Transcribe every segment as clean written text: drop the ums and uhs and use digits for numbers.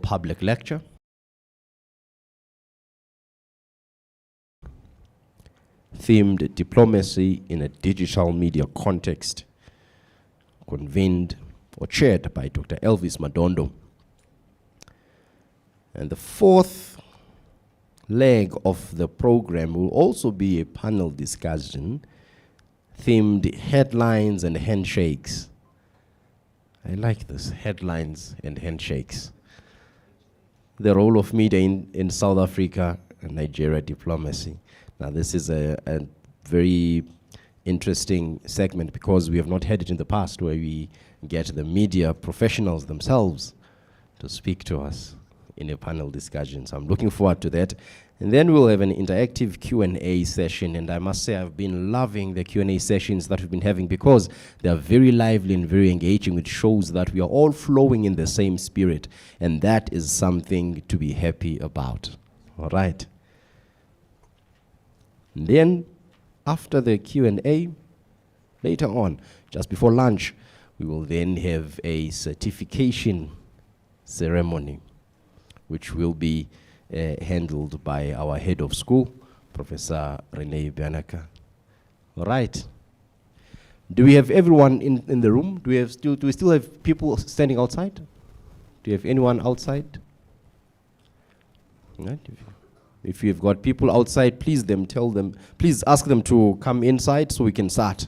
public lecture themed Diplomacy in a Digital Media Context, convened or chaired by Dr. Elvis Madondo. And the fourth leg of the program will also be a panel discussion themed Headlines and Handshakes. I like this, headlines and handshakes. The role of media in South Africa and Nigeria diplomacy. Now this is a very interesting segment because we have not had it in the past where we get the media professionals themselves to speak to us in a panel discussion. So I'm looking forward to that. And then we'll have an interactive Q&A session. And I must say I've been loving the Q&A sessions that we've been having because they are very lively and very engaging, which shows that we are all flowing in the same spirit. And that is something to be happy about. All right. And then after the Q&A, later on, just before lunch, we will then have a certification ceremony, which will be handled by our head of school, Professor Rene Bianaka. All right. Do we have everyone in the room? Do we still have people standing outside? Do you have anyone outside? Right. If you've got people outside, please ask them to come inside so we can start.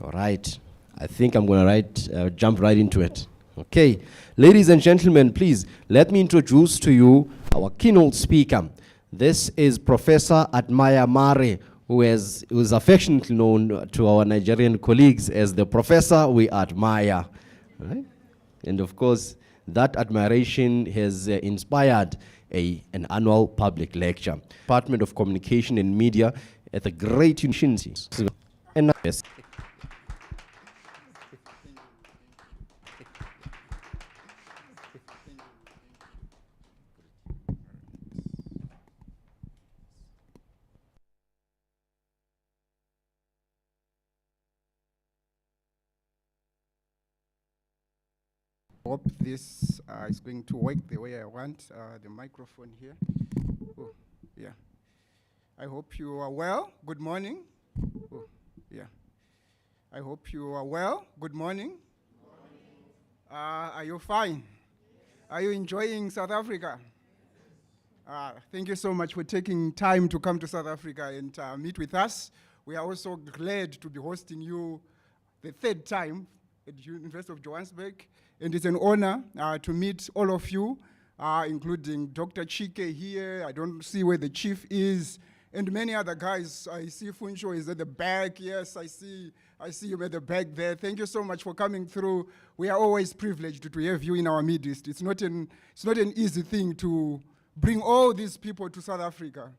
All right. I think I'm going to jump right into it. Okay. Ladies and gentlemen, please let me introduce to you our keynote speaker. This is Professor Admire Mare, who is affectionately known to our Nigerian colleagues as the Professor we admire. Right? And of course, that admiration has inspired an annual public lecture. Department of Communication and Media at the great university. Hope this is going to work the way I want. The microphone here. Oh, yeah. I hope you are well. Good morning. Oh, yeah. I hope you are well. Good morning. Are you fine? Are you enjoying South Africa? Thank you so much for taking time to come to South Africa and meet with us. We are also glad to be hosting you the third time at the University of Johannesburg. And it's an honor to meet all of you, including Dr. Chike here. I don't see where the chief is, and many other guys. I see Funcho is at the back. Yes, I see you at the back there. Thank you so much for coming through. We are always privileged to have you in our midst. It's not an easy thing to bring all these people to South Africa.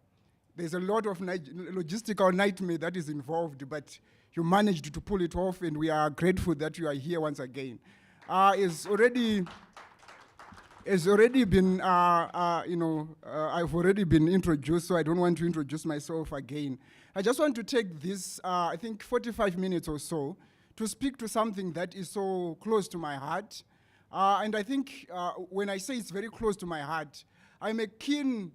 There's a lot of logistical nightmare that is involved, but you managed to pull it off, and we are grateful that you are here once again. I've already been introduced, so I don't want to introduce myself again. I just want to take this, I think 45 minutes or so, to speak to something that is so close to my heart. And I think when I say it's very close to my heart, I'm a keen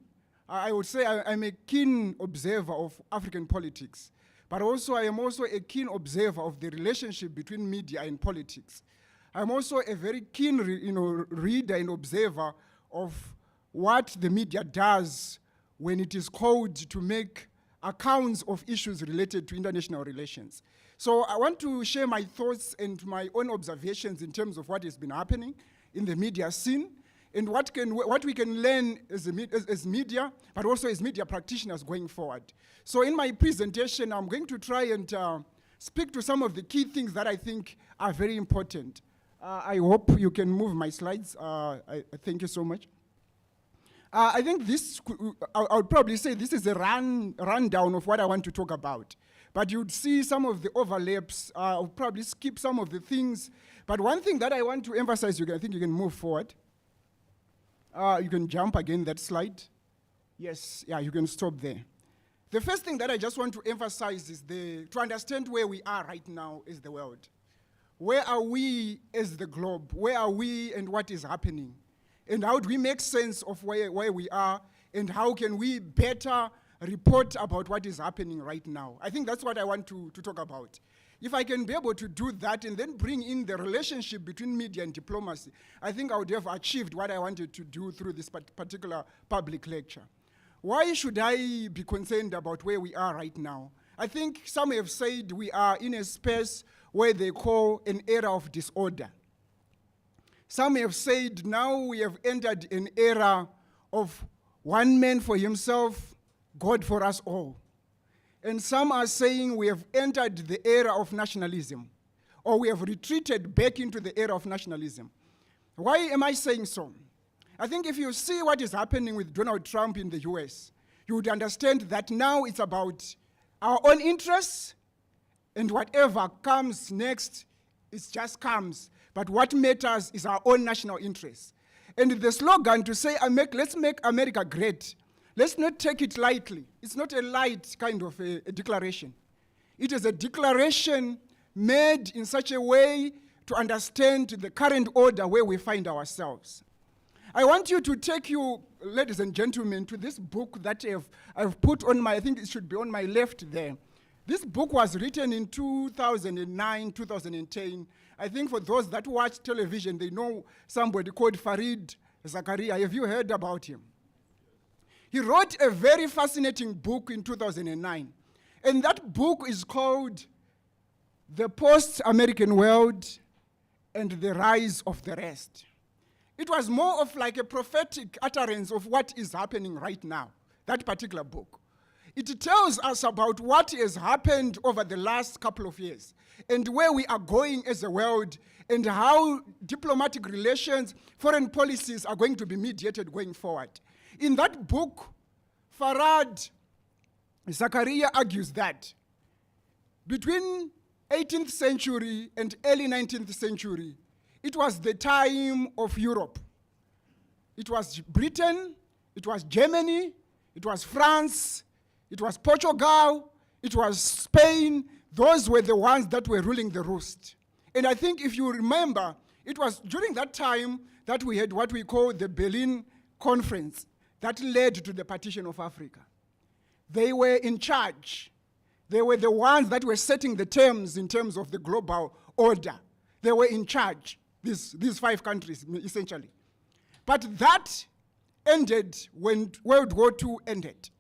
observer of African politics, but also I am also a keen observer of the relationship between media and politics. I'm also a very keen reader and observer of what the media does when it is called to make accounts of issues related to international relations. So I want to share my thoughts and my own observations in terms of what has been happening in the media scene and what we can learn as media, but also as media practitioners going forward. So in my presentation, I'm going to try and speak to some of the key things that I think are very important. I hope you can move my slides. Thank you so much. I think I would probably say this is a rundown of what I want to talk about. But you'd see some of the overlaps. I'll probably skip some of the things. But one thing that I want to emphasize, I think you can move forward. You can jump again that slide. Yes, yeah, you can stop there. The first thing that I just want to emphasize is to understand where we are right now as the world. where are we as the globe? Where are we and what is happening? And how do we make sense of where we are, and how can we better report about what is happening right now? I think that's what I want to talk about. If I can be able to do that and then bring in the relationship between media and diplomacy, I think I would have achieved what I wanted to do through this particular public lecture. Why should I be concerned about where we are right now? I think some have said we are in a space where they call an era of disorder. Some have said now we have entered an era of one man for himself, God for us all. And some are saying we have entered the era of nationalism, or we have retreated back into the era of nationalism. Why am I saying so? I think if you see what is happening with Donald Trump in the US, you would understand that now it's about our own interests, and whatever comes next, it just comes. But what matters is our own national interests. And the slogan to say, let's make America great, let's not take it lightly. It's not a light kind of a declaration. It is a declaration made in such a way to understand the current order where we find ourselves. I want you to take you, ladies and gentlemen, to this book that I've put on my, I think it should be on my left there. This book was written in 2009, 2010. I think for those that watch television, they know somebody called Fareed Zakaria. Have you heard about him? He wrote a very fascinating book in 2009. And that book is called The Post-American World and the Rise of the Rest. It was more of like a prophetic utterance of what is happening right now, that particular book. It tells us about what has happened over the last couple of years and where we are going as a world and how diplomatic relations, foreign policies are going to be mediated going forward. In that book, Fareed Zakaria argues that between 18th century and early 19th century, it was the time of Europe. It was Britain, it was Germany, it was France, it was Portugal, it was Spain. Those were the ones that were ruling the roost. And I think if you remember, it was during that time that we had what we call the Berlin Conference that led to the partition of Africa. They were in charge. They were the ones that were setting the terms in terms of the global order. They were in charge, these 5 countries, essentially. But that ended when World War II ended.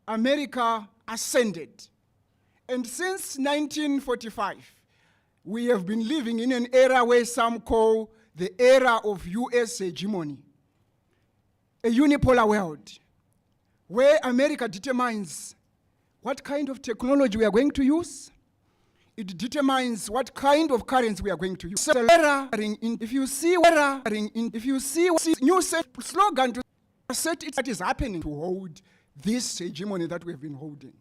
America ascended. And since 1945, we have been living in an era where some call the era of US hegemony, a unipolar world, where America determines what kind of technology we are going to use. It determines what kind of currency we are going to use. If you see new slogan to set it that is happening to hold this hegemony that we have been holding.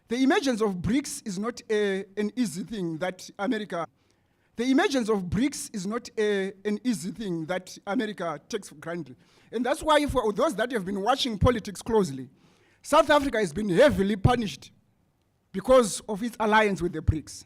The emergence of BRICS is not an easy thing that America. The emergence of BRICS is not an easy thing that America takes for granted. And that's why for those that have been watching politics closely, South Africa has been heavily punished because of its alliance with the BRICS.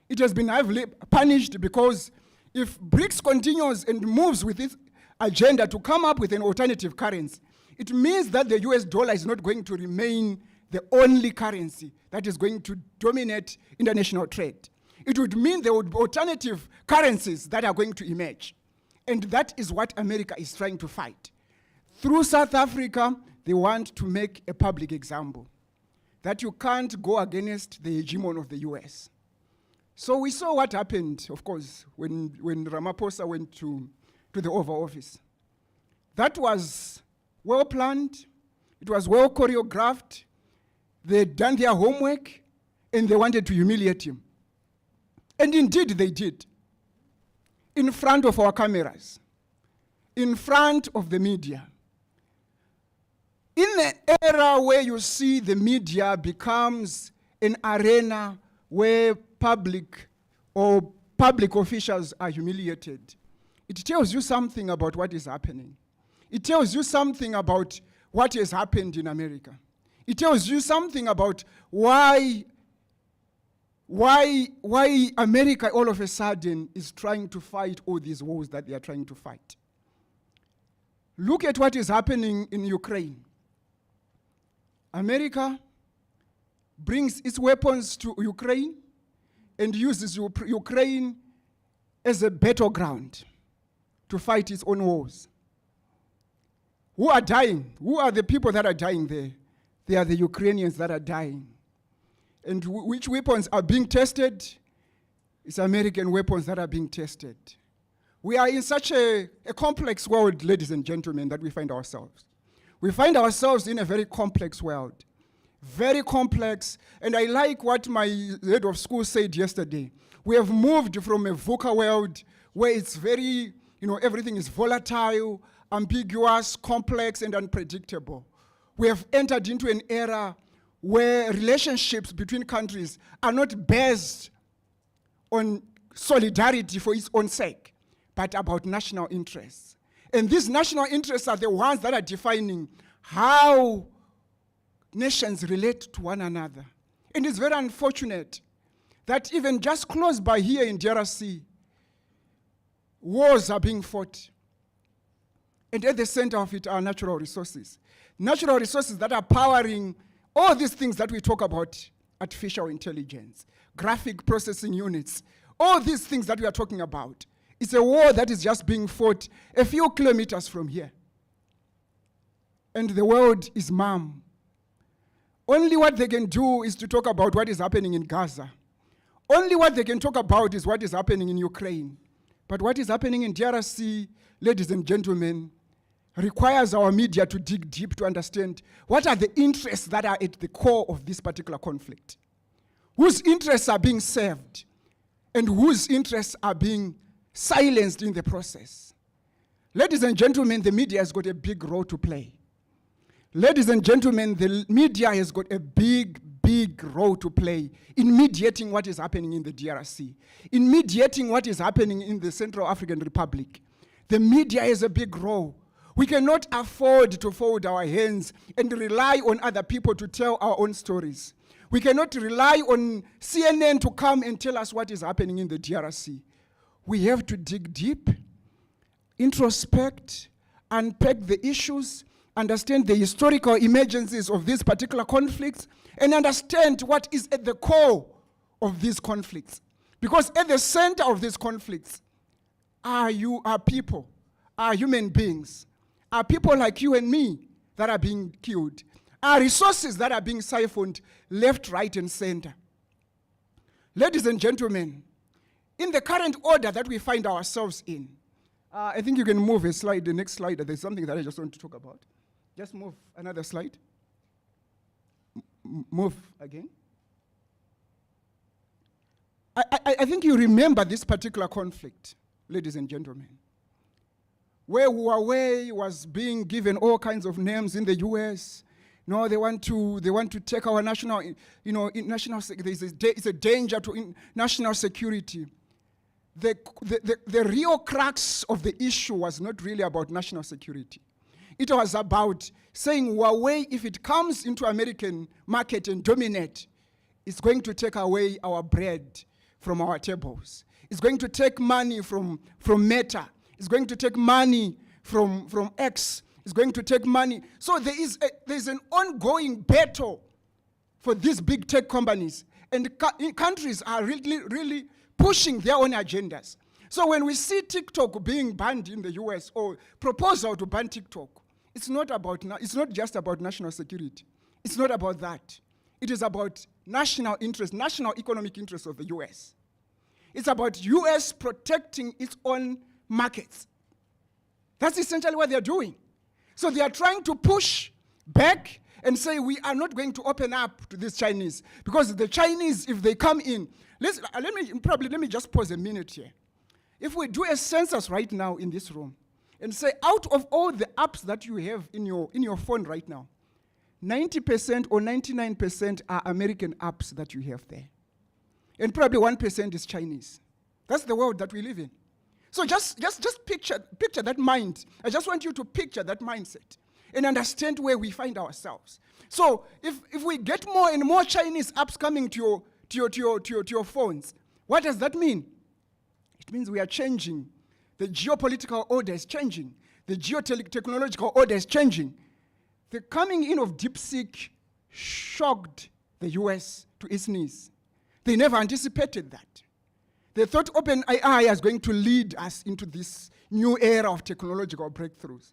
It has been heavily punished because if BRICS continues and moves with its agenda to come up with an alternative currency, it means that the US dollar is not going to remain the only currency that is going to dominate international trade. It would mean there would be alternative currencies that are going to emerge. And that is what America is trying to fight. Through South Africa, they want to make a public example that you can't go against the hegemon of the US. So we saw what happened, of course, when Ramaphosa went to the Oval Office. That was well planned, it was well choreographed, they had done their homework, and they wanted to humiliate him. And indeed they did. In front of our cameras, in front of the media. In an era where you see the media becomes an arena where public officials are humiliated, it tells you something about what is happening. It tells you something about what has happened in America. It tells you something about why why America all of a sudden is trying to fight all these wars that they are trying to fight. Look at what is happening in Ukraine. America brings its weapons to Ukraine and uses Ukraine as a battleground to fight its own wars. Who are dying? Who are the people that are dying there? They are the Ukrainians that are dying. And which weapons are being tested? It's American weapons that are being tested. We are in such a complex world, ladies and gentlemen, that we find ourselves. We find ourselves in a very complex world. Very complex. And I like what my head of school said yesterday. We have moved from a VUCA world where it's very, everything is volatile, ambiguous, complex, and unpredictable. We have entered into an era where relationships between countries are not based on solidarity for its own sake, but about national interests. And these national interests are the ones that are defining how nations relate to one another. And it's very unfortunate that even just close by here in DRC, wars are being fought. And at the center of it are natural resources. Natural resources that are powering all these things that we talk about, artificial intelligence, graphic processing units, all these things that we are talking about. It's a war that is just being fought a few kilometers from here. And the world is mum. Only what they can do is to talk about what is happening in Gaza. Only what they can talk about is what is happening in Ukraine. But what is happening in DRC, ladies and gentlemen, requires our media to dig deep to understand what are the interests that are at the core of this particular conflict. Whose interests are being served and whose interests are being silenced in the process. Ladies and gentlemen, the media has got a big role to play. Ladies and gentlemen, the media has got a big role to play in mediating what is happening in the DRC, in mediating what is happening in the Central African Republic. The media has a big role. We cannot afford to fold our hands and rely on other people to tell our own stories. We cannot rely on CNN to come and tell us what is happening in the DRC. We have to dig deep, introspect, unpack the issues, understand the historical emergencies of these particular conflicts, and understand what is at the core of these conflicts. Because at the center of these conflicts are people, are human beings, are people like you and me that are being killed, are resources that are being siphoned left, right, and center. Ladies and gentlemen, in the current order that we find ourselves in, I think you can move a slide, the next slide. There's something that I just want to talk about. Just move another slide. Move again. I think you remember this particular conflict, ladies and gentlemen, where Huawei was being given all kinds of names in the US. No, they want to take our national, it's a danger to national security. The real crux of the issue was not really about national security. It was about saying Huawei, if it comes into American market and dominate, it's going to take away our bread from our tables. It's going to take money from Meta. It's going to take money from X. It's going to take money. So there's an ongoing battle for these big tech companies. And countries are really pushing their own agendas. So when we see TikTok being banned in the US or proposal to ban TikTok, it's not just about national security. It's not about that. It is about national interest, national economic interest of the US. It's about US protecting its own markets. That's essentially what they're doing. So they are trying to push back and say we are not going to open up to these Chinese because the Chinese, if they come in, let me just pause a minute here. If we do a census right now in this room and say out of all the apps that you have in your phone right now, 90% or 99% are American apps that you have there. And probably 1% is Chinese. That's the world that we live in. So just picture that mind. I just want you to picture that mindset and understand where we find ourselves. So if we get more and more Chinese apps coming to to your phones. What does that mean? It means we are changing. The geopolitical order is changing. The geotechnological order is changing. The coming in of DeepSeek shocked the US to its knees. They never anticipated that. They thought OpenAI is going to lead us into this new era of technological breakthroughs.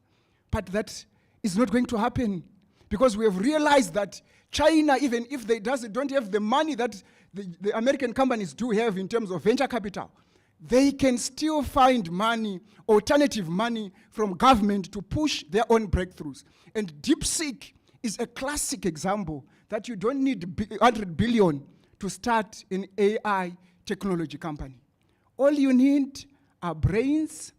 But that is not going to happen, because we have realized that China, even if they don't have the money that the American companies do have in terms of venture capital, they can still find money, alternative money from government to push their own breakthroughs. And DeepSeek is a classic example that you don't need 100 billion to start an AI technology company. All you need are brains,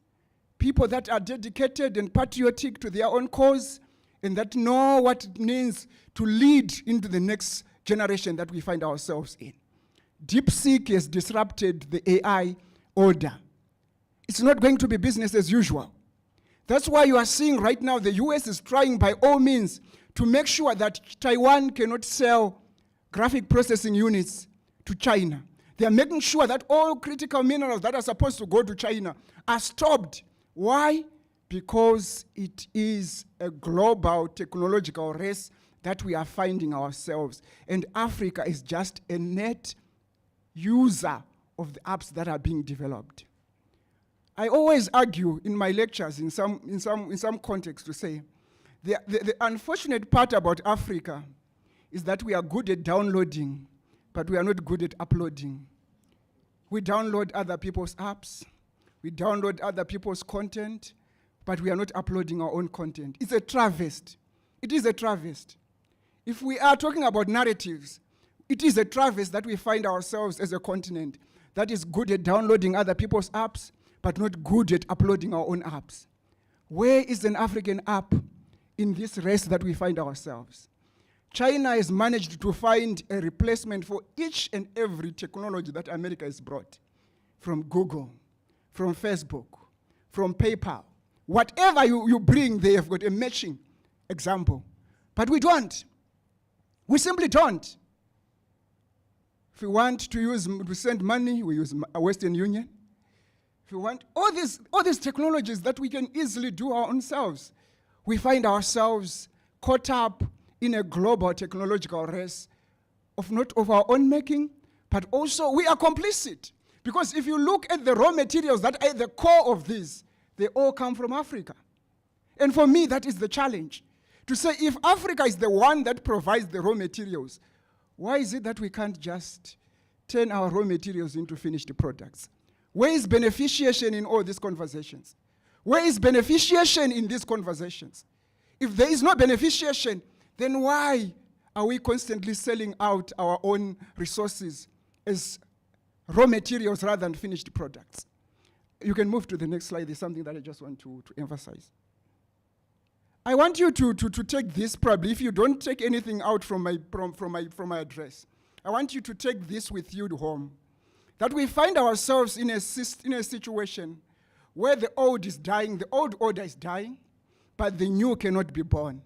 people that are dedicated and patriotic to their own cause, and that know what it means to lead into the next generation that we find ourselves in. DeepSeek has disrupted the AI order. It's not going to be business as usual. That's why you are seeing right now the US is trying by all means to make sure that Taiwan cannot sell graphic processing units to China. They are making sure that all critical minerals that are supposed to go to China are stopped. Why? Because it is a global technological race that we are finding ourselves. And Africa is just a net user of the apps that are being developed. I always argue in my lectures in some context to say, the unfortunate part about Africa is that we are good at downloading, but we are not good at uploading. We download other people's apps, we download other people's content, but we are not uploading our own content. It's a travesty. It is a travesty. If we are talking about narratives, it is a travesty that we find ourselves as a continent that is good at downloading other people's apps, but not good at uploading our own apps. Where is an African app in this race that we find ourselves? China has managed to find a replacement for each and every technology that America has brought, from Google, from Facebook, from PayPal. Whatever you bring, they have got a matching example. But we don't. We simply don't. If we want to send money, we use a Western Union. If we want all these technologies that we can easily do our own selves, we find ourselves caught up in a global technological race of not of our own making, but also we are complicit. Because if you look at the raw materials that are at the core of this, they all come from Africa. And for me, that is the challenge. To say, if Africa is the one that provides the raw materials, why is it that we can't just turn our raw materials into finished products? Where is beneficiation in all these conversations? Where is beneficiation in these conversations? If there is no beneficiation, then why are we constantly selling out our own resources as raw materials rather than finished products? You can move to the next slide. There's something that I just want to emphasize. I want you to take this, probably, if you don't take anything out from my address, I want you to take this with you home. That we find ourselves in a situation where the old is dying, the old order is dying, but the new cannot be born.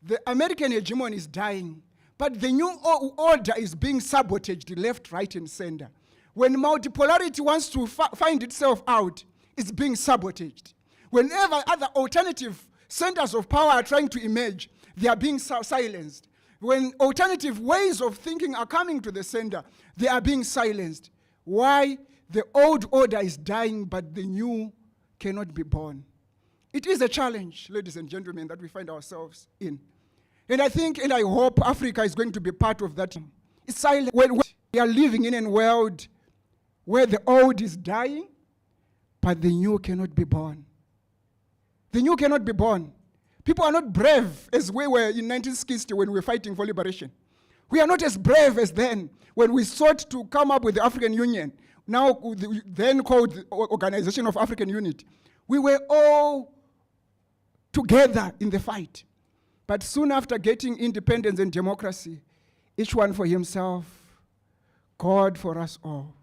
The American hegemony is dying, but the new order is being sabotaged left, right, and center. When multipolarity wants to find itself out, it's being sabotaged. Whenever other alternative centers of power are trying to emerge, they are being silenced. When alternative ways of thinking are coming to the center, they are being silenced. Why? The old order is dying, but the new cannot be born. It is a challenge, ladies and gentlemen, that we find ourselves in. And I think, and I hope Africa is going to be part of that. It's silent. When we are living in a world where the old is dying, but the new cannot be born. The new cannot be born. People are not brave as we were in 1960 when we were fighting for liberation. We are not as brave as then when we sought to come up with the African Union, now then called the Organization of African Unity. We were all together in the fight. But soon after getting independence and democracy, each one for himself, God for us all.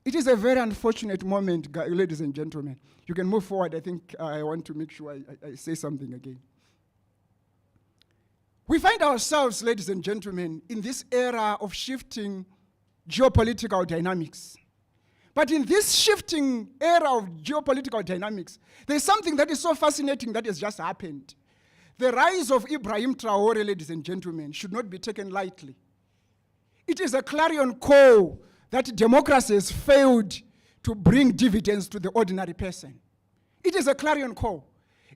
It is a very unfortunate moment, ladies and gentlemen. You can move forward. I think I want to make sure I say something again. We find ourselves, ladies and gentlemen, in this era of shifting geopolitical dynamics. But in this shifting era of geopolitical dynamics, there's something that is so fascinating that has just happened. The rise of Ibrahim Traore, ladies and gentlemen, should not be taken lightly. It is a clarion call that democracy has failed to bring dividends to the ordinary person. It is a clarion call.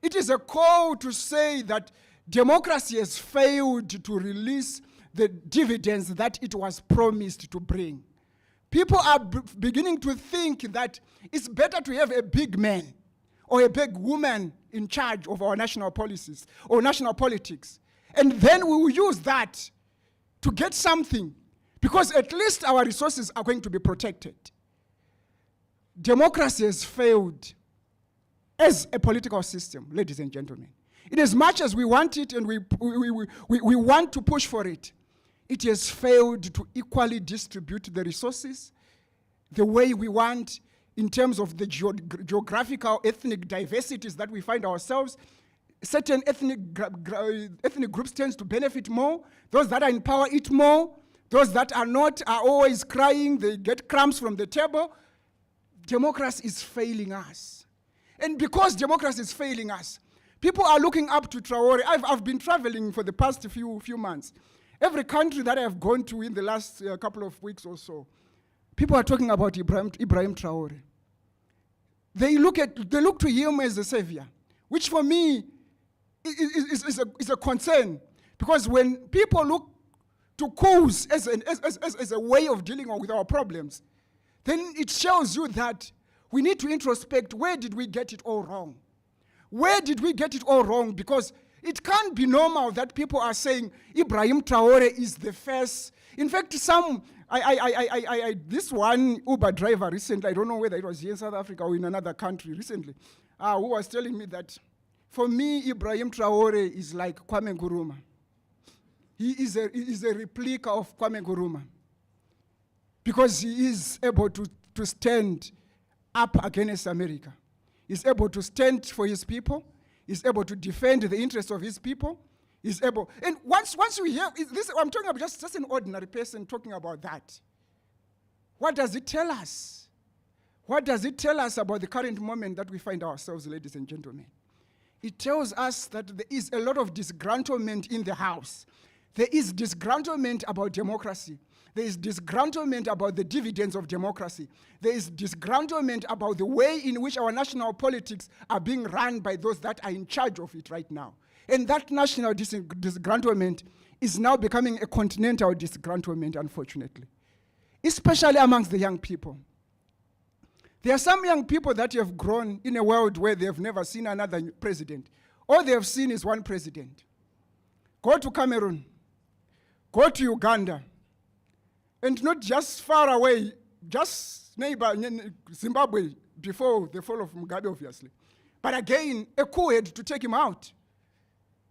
It is a call to say that democracy has failed to release the dividends that it was promised to bring. People are beginning to think that it's better to have a big man or a big woman in charge of our national policies or national politics. And then we will use that to get something, because at least our resources are going to be protected. Democracy has failed as a political system, ladies and gentlemen. In as much as we want it and we want to push for it, it has failed to equally distribute the resources the way we want in terms of the geographical, ethnic diversities that we find ourselves. Certain ethnic groups tend to benefit more. Those that are in power eat more. Those that are not are always crying. They get crumbs from the table. Democracy is failing us. And because democracy is failing us, people are looking up to Traore. I've been traveling for the past few months. Every country that I've gone to in the last couple of weeks or so, people are talking about Ibrahim Traore. They look to him as a savior, which for me is a concern, because when people look to coups as a way of dealing with our problems, then it shows you that we need to introspect. Where did we get it all wrong? Where did we get it all wrong? Because it can't be normal that people are saying Ibrahim Traore is the first. In fact, this one Uber driver recently, I don't know whether it was here in South Africa or in another country recently, who was telling me that for me, Ibrahim Traore is like Kwame Nkrumah. He is a replica of Kwame Nkrumah, because he is able to stand up against America. He's able to stand for his people. He's able to defend the interests of his people. He's able, and once we hear this, I'm talking about just an ordinary person talking about that. What does it tell us? What does it tell us about the current moment that we find ourselves, ladies and gentlemen? It tells us that there is a lot of disgruntlement in the House. There is disgruntlement about democracy. There is disgruntlement about the dividends of democracy. There is disgruntlement about the way in which our national politics are being run by those that are in charge of it right now. And that national disgruntlement is now becoming a continental disgruntlement, unfortunately, especially amongst the young people. There are some young people that have grown in a world where they have never seen another president. All they have seen is one president. Go to Cameroon, go to Uganda, and not just far away, just neighbor Zimbabwe before the fall of Mugabe, obviously. But again, a coup had to take him out.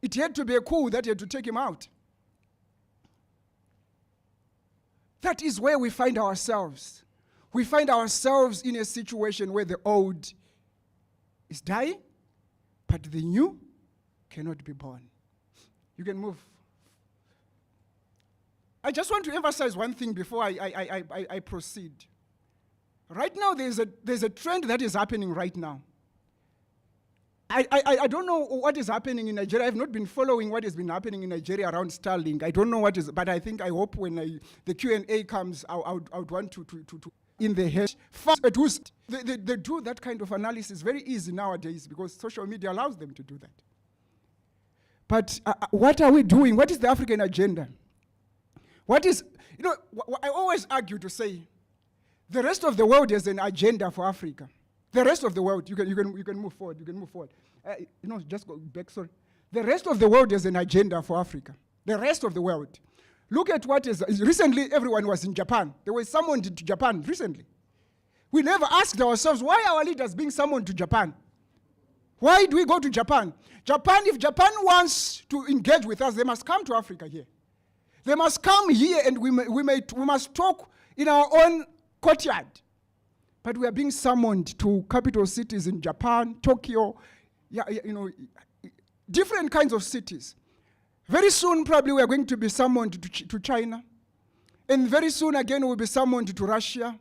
It had to be a coup that had to take him out. That is where we find ourselves. We find ourselves in a situation where the old is dying, but the new cannot be born. You can move. I just want to emphasize one thing before I proceed. Right now, there's a trend that is happening right now. I don't know what is happening in Nigeria. I have not been following what has been happening in Nigeria around Starlink. I don't know what is, but I hope when the Q&A comes, I would want to in the head. They do that kind of analysis very easy nowadays because social media allows them to do that. But what are we doing? What is the African agenda? What is, I always argue to say, the rest of the world has an agenda for Africa. The rest of the world, you can move forward, just go back, sorry. The rest of the world has an agenda for Africa. The rest of the world. Look at what is, recently everyone was in Japan. There was summoned to Japan recently. We never asked ourselves, why are our leaders being summoned to Japan? Why do we go to Japan? If Japan wants to engage with us, they must come to Africa here. They must come here and we must talk in our own courtyard. But we are being summoned to capital cities in Japan, Tokyo, different kinds of cities. Very soon, probably, we are going to be summoned to China. And very soon again we'll be summoned to Russia.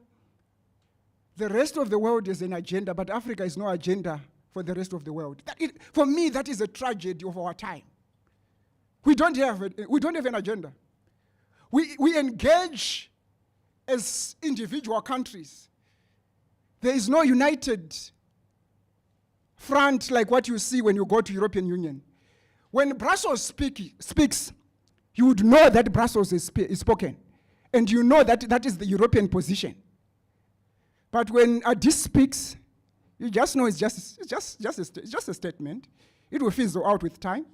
The rest of the world is an agenda, but Africa is no agenda for the rest of the world. For me, that is a tragedy of our time. We don't have an agenda. We engage as individual countries. There is no united front like what you see when you go to European Union. When Brussels speaks, you would know that Brussels is spoken. And you know that that is the European position. But when Addis speaks, you just know it's just a statement. It will fizzle out with time.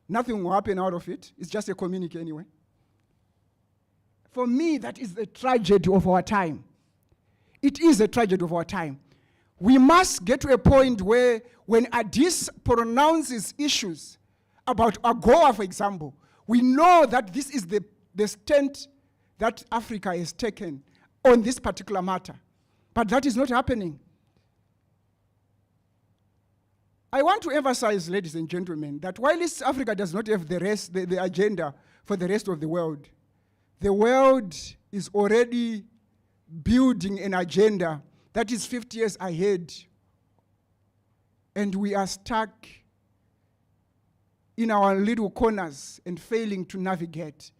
Nothing will happen out of it. It's just a communique anyway. For me, that is the tragedy of our time. It is a tragedy of our time. We must get to a point where when Addis pronounces issues about AGOA, for example, we know that this is the stand that Africa has taken on this particular matter. But that is not happening. I want to emphasize, ladies and gentlemen, that while East Africa does not have the agenda for the rest of the world is already building an agenda that is 50 years ahead. And we are stuck in our little corners and failing to navigate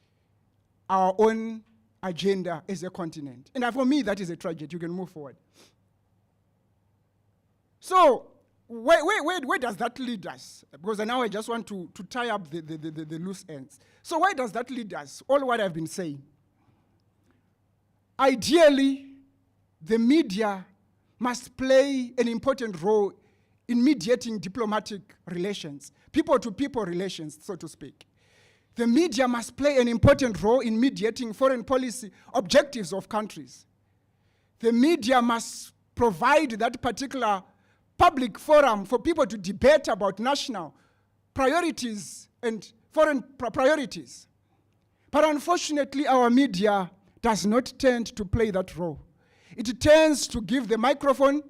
our own agenda as a continent. And for me, that is a tragedy. You can move forward. So, where does that lead us? Because now I just want to tie up the loose ends. So where does that lead us? All what I've been saying. Ideally, the media must play an important role in mediating diplomatic relations, people-to-people relations, so to speak. The media must play an important role in mediating foreign policy objectives of countries. The media must provide that particular public forum for people to debate about national priorities and foreign priorities. But unfortunately, our media does not tend to play that role. It tends to give the microphone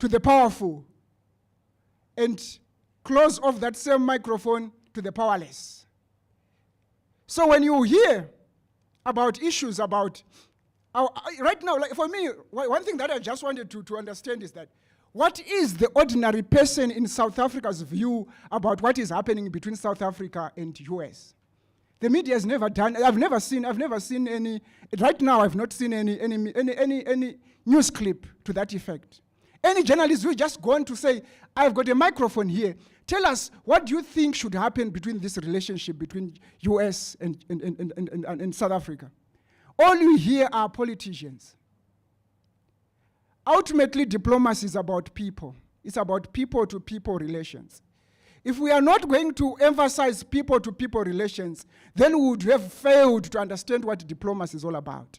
to the powerful and close off that same microphone to the powerless. So when you hear about issues about, right now, like for me, one thing that I just wanted to understand is that what is the ordinary person in South Africa's view about what is happening between South Africa and US? The media has never done, I've never seen any, right now I've not seen any news clip to that effect. Any journalist will just go on to say, I've got a microphone here. Tell us, what do you think should happen between this relationship between US and South Africa? All you hear are politicians. Ultimately, diplomacy is about people. It's about people-to-people relations. If we are not going to emphasize people-to-people relations, then we would have failed to understand what diplomacy is all about.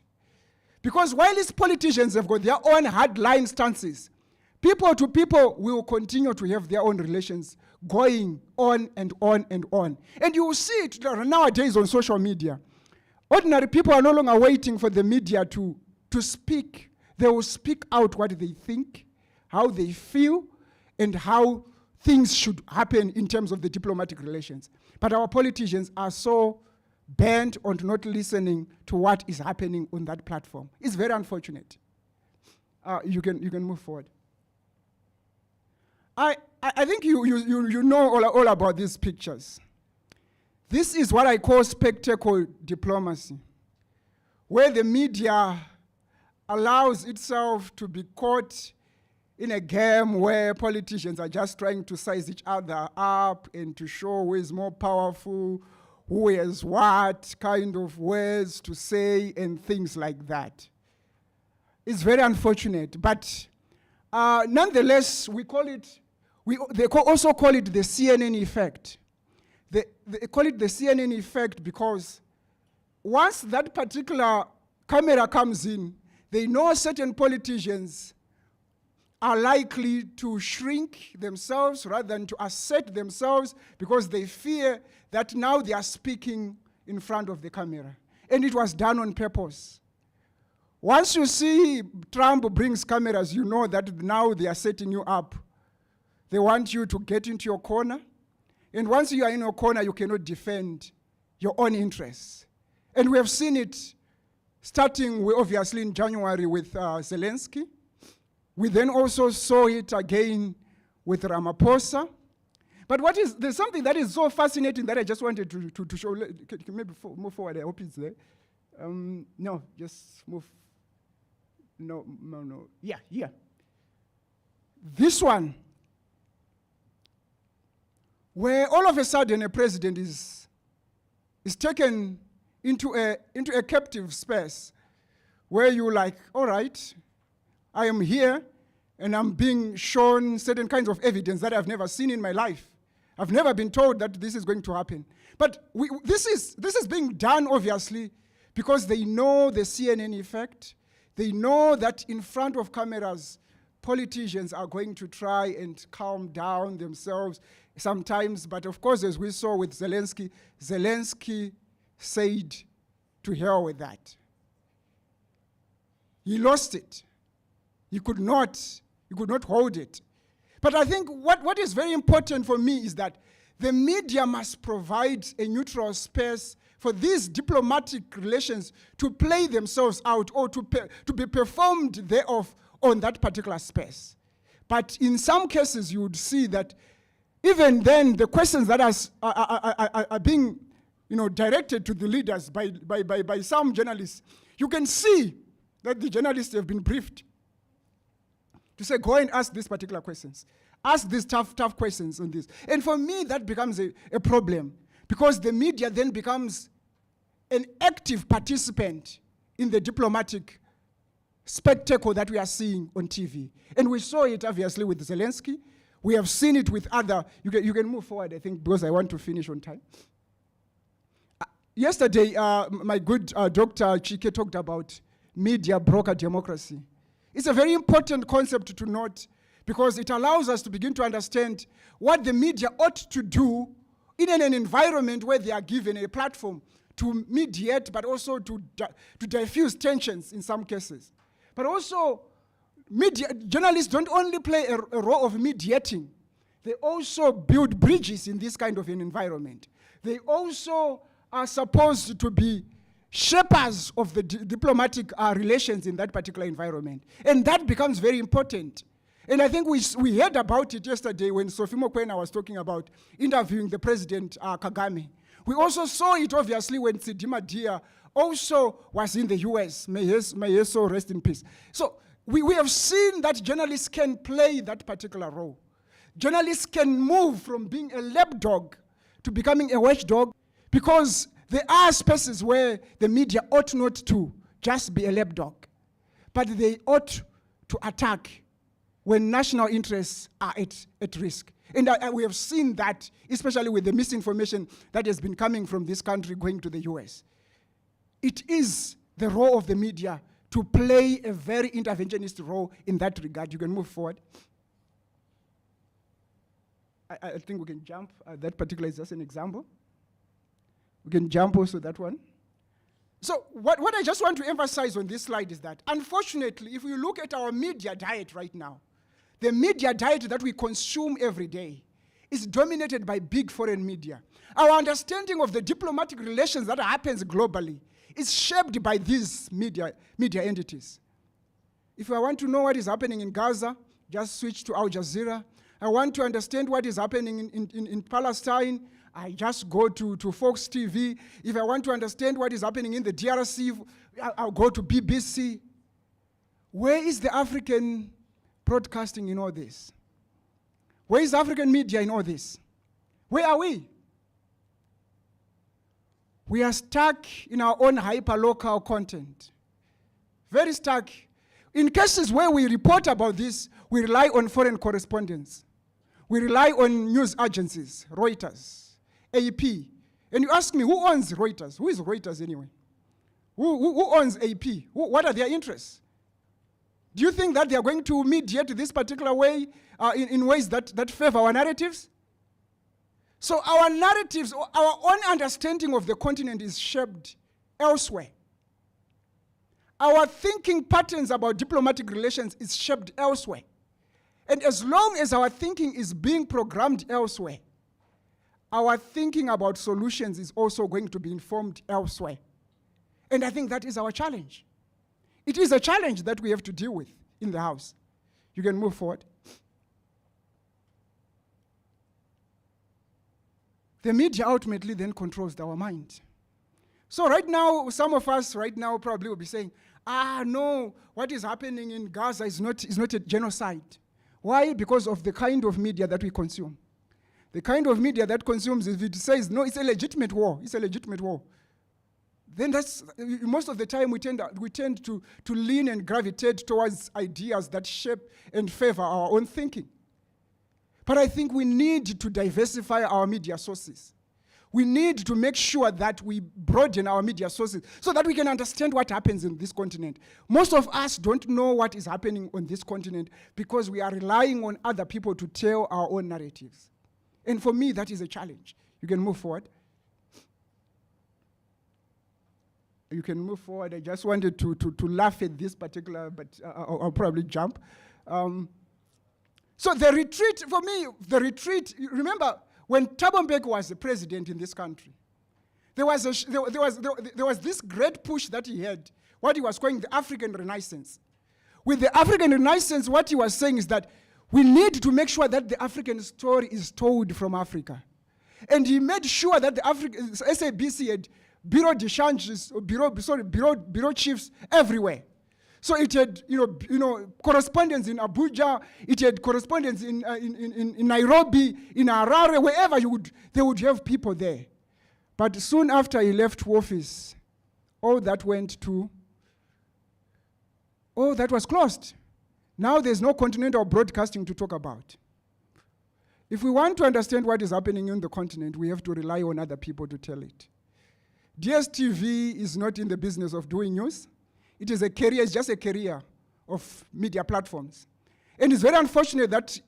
Because while these politicians have got their own hardline stances, people-to-people will continue to have their own relations going on and on and on. And you will see it nowadays on social media. Ordinary people are no longer waiting for the media to speak. They will speak out what they think, how they feel, and how things should happen in terms of the diplomatic relations. But our politicians are so bent on not listening to what is happening on that platform. It's very unfortunate. You can move forward. I think you know all about these pictures. This is what I call spectacle diplomacy, where the media allows itself to be caught in a game where politicians are just trying to size each other up and to show who is more powerful, who has what kind of words to say and things like that. It's very unfortunate, but nonetheless, they also call it the CNN effect. They call it the CNN effect because once that particular camera comes in, they know certain politicians are likely to shrink themselves rather than to assert themselves because they fear that now they are speaking in front of the camera. And it was done on purpose. Once you see Trump brings cameras, you know that now they are setting you up. They want you to get into your corner. And once you are in your corner, you cannot defend your own interests. And we have seen it starting obviously in January with Zelensky. We then also saw it again with Ramaphosa. But there's something that is so fascinating that I just wanted to show. Can maybe move forward, I hope it's there. No, just move. No. Yeah. This one, where all of a sudden a president is taken into a captive space, where you're like, all right, I am here, and I'm being shown certain kinds of evidence that I've never seen in my life. I've never been told that this is going to happen. But this is being done, obviously, because they know the CNN effect. They know that in front of cameras, politicians are going to try and calm down themselves sometimes. But of course, as we saw with Zelensky, Zelensky said, to hell with that. He lost it. He could not hold it. But I think what is very important for me is that the media must provide a neutral space for these diplomatic relations to play themselves out or to be performed thereof on that particular space. But in some cases, you would see that even then, the questions that are being directed to the leaders by some journalists, you can see that the journalists have been briefed to say, go and ask these particular questions. Ask these tough questions on this. And for me, that becomes a problem, because the media then becomes an active participant in the diplomatic spectacle that we are seeing on TV. And we saw it, obviously, with Zelensky. We have seen it with other. You can move forward, I think, because I want to finish on time. Yesterday, my good Dr. Chike talked about media broker democracy. It's a very important concept to note, because it allows us to begin to understand what the media ought to do in an environment where they are given a platform to mediate, but also to diffuse tensions in some cases. But also, journalists don't only play a role of mediating. They also build bridges in this kind of an environment. They also are supposed to be shapers of the diplomatic relations in that particular environment. And that becomes very important. And I think we heard about it yesterday when Sophie Mokwena was talking about interviewing the President Kagame. We also saw it, obviously, when Sidima Dia also was in the US. May his soul rest in peace. So we have seen that journalists can play that particular role. Journalists can move from being a lapdog to becoming a watchdog, because there are spaces where the media ought not to just be a lapdog, but they ought to attack when national interests are at risk. And we have seen that, especially with the misinformation that has been coming from this country going to the US. It is the role of the media to play a very interventionist role in that regard. You can move forward. I think we can jump. That particular is just an example. We can jump also that one. So what I just want to emphasize on this slide is that, unfortunately, if we look at our media diet right now, the media diet that we consume every day is dominated by big foreign media. Our understanding of the diplomatic relations that happens globally is shaped by these media entities. If I want to know what is happening in Gaza, just switch to Al Jazeera. I want to understand what is happening in Palestine, I just go to Fox TV. If I want to understand what is happening in the DRC, I'll go to BBC. Where is the African broadcasting in all this? Where is African media in all this? Where are we? We are stuck in our own hyper-local content. Very stuck. In cases where we report about this, we rely on foreign correspondents. We rely on news agencies, Reuters, AP. And you ask me, who owns Reuters? Who is Reuters anyway? Who owns AP? What are their interests? Do you think that they are going to mediate this particular way in ways that favor our narratives? So our narratives, our own understanding of the continent is shaped elsewhere. Our thinking patterns about diplomatic relations is shaped elsewhere. And as long as our thinking is being programmed elsewhere, our thinking about solutions is also going to be informed elsewhere. And I think that is our challenge. It is a challenge that we have to deal with in the House. You can move forward. The media ultimately then controls our mind. So right now, some of us right now probably will be saying, no, what is happening in Gaza is not a genocide. Why? Because of the kind of media that we consume. The kind of media that consumes, if it says, no, it's a legitimate war, then that's, most of the time we tend to lean and gravitate towards ideas that shape and favor our own thinking. But I think we need to diversify our media sources. We need to make sure that we broaden our media sources so that we can understand what happens in this continent. Most of us don't know what is happening on this continent because we are relying on other people to tell our own narratives. And for me, that is a challenge. You can move forward. You can move forward. I just wanted to laugh at this particular, but I'll probably jump. So the retreat, for me, remember, when Thabo Mbeki was the president in this country, there was this great push that he had, what he was calling the African Renaissance. With the African Renaissance, what he was saying is that we need to make sure that the African story is told from Africa. And he made sure that the SABC had bureau de changes, bureau chiefs everywhere. So it had, correspondence in Abuja, it had correspondence in Nairobi, in Harare, wherever they would have people there. But soon after he left office, all that was closed. Now there's no continental broadcasting to talk about. If we want to understand what is happening in the continent, we have to rely on other people to tell it. DSTV is not in the business of doing news. It is it's just a career of media platforms. And it's very unfortunate that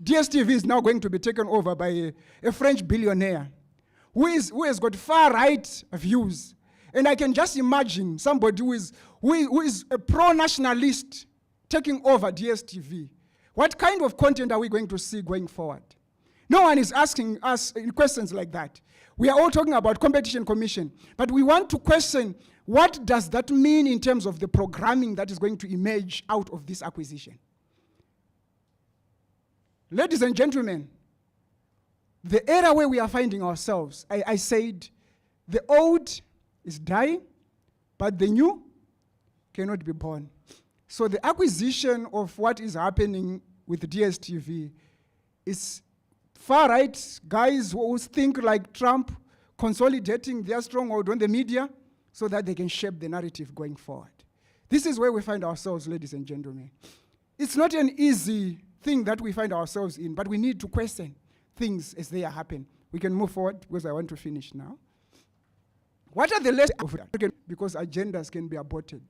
DSTV is now going to be taken over by a French billionaire who has got far-right views. And I can just imagine somebody who is a pro-nationalist taking over DSTV. What kind of content are we going to see going forward? No one is asking us questions like that. We are all talking about competition commission, but we want to question, what does that mean in terms of the programming that is going to emerge out of this acquisition? Ladies and gentlemen, the era where we are finding ourselves, I said, the old is dying, but the new cannot be born. So the acquisition of what is happening with DSTV is far-right guys who think like Trump, consolidating their stronghold on the media so that they can shape the narrative going forward. This is where we find ourselves, ladies and gentlemen. It's not an easy thing that we find ourselves in, but we need to question things as they happen. We can move forward because I want to finish now. What are the lessons of that? Because agendas can be aborted.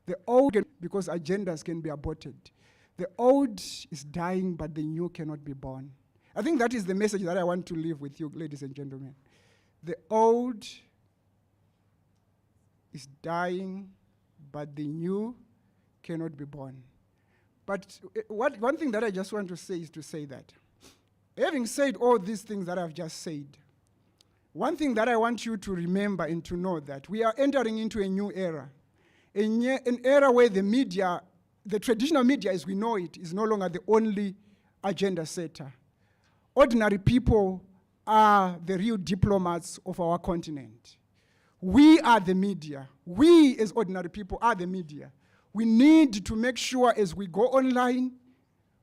Because agendas can be aborted. The old is dying, but the new cannot be born. I think that is the message that I want to leave with you, ladies and gentlemen. The old is dying, but the new cannot be born. But one thing that I just want to say is to say that, having said all these things that I've just said, one thing that I want you to remember and to know that we are entering into a new era, an era where the media, the traditional media as we know it, is no longer the only agenda setter. Ordinary people are the real diplomats of our continent. We are the media. We as ordinary people are the media. We need to make sure as we go online,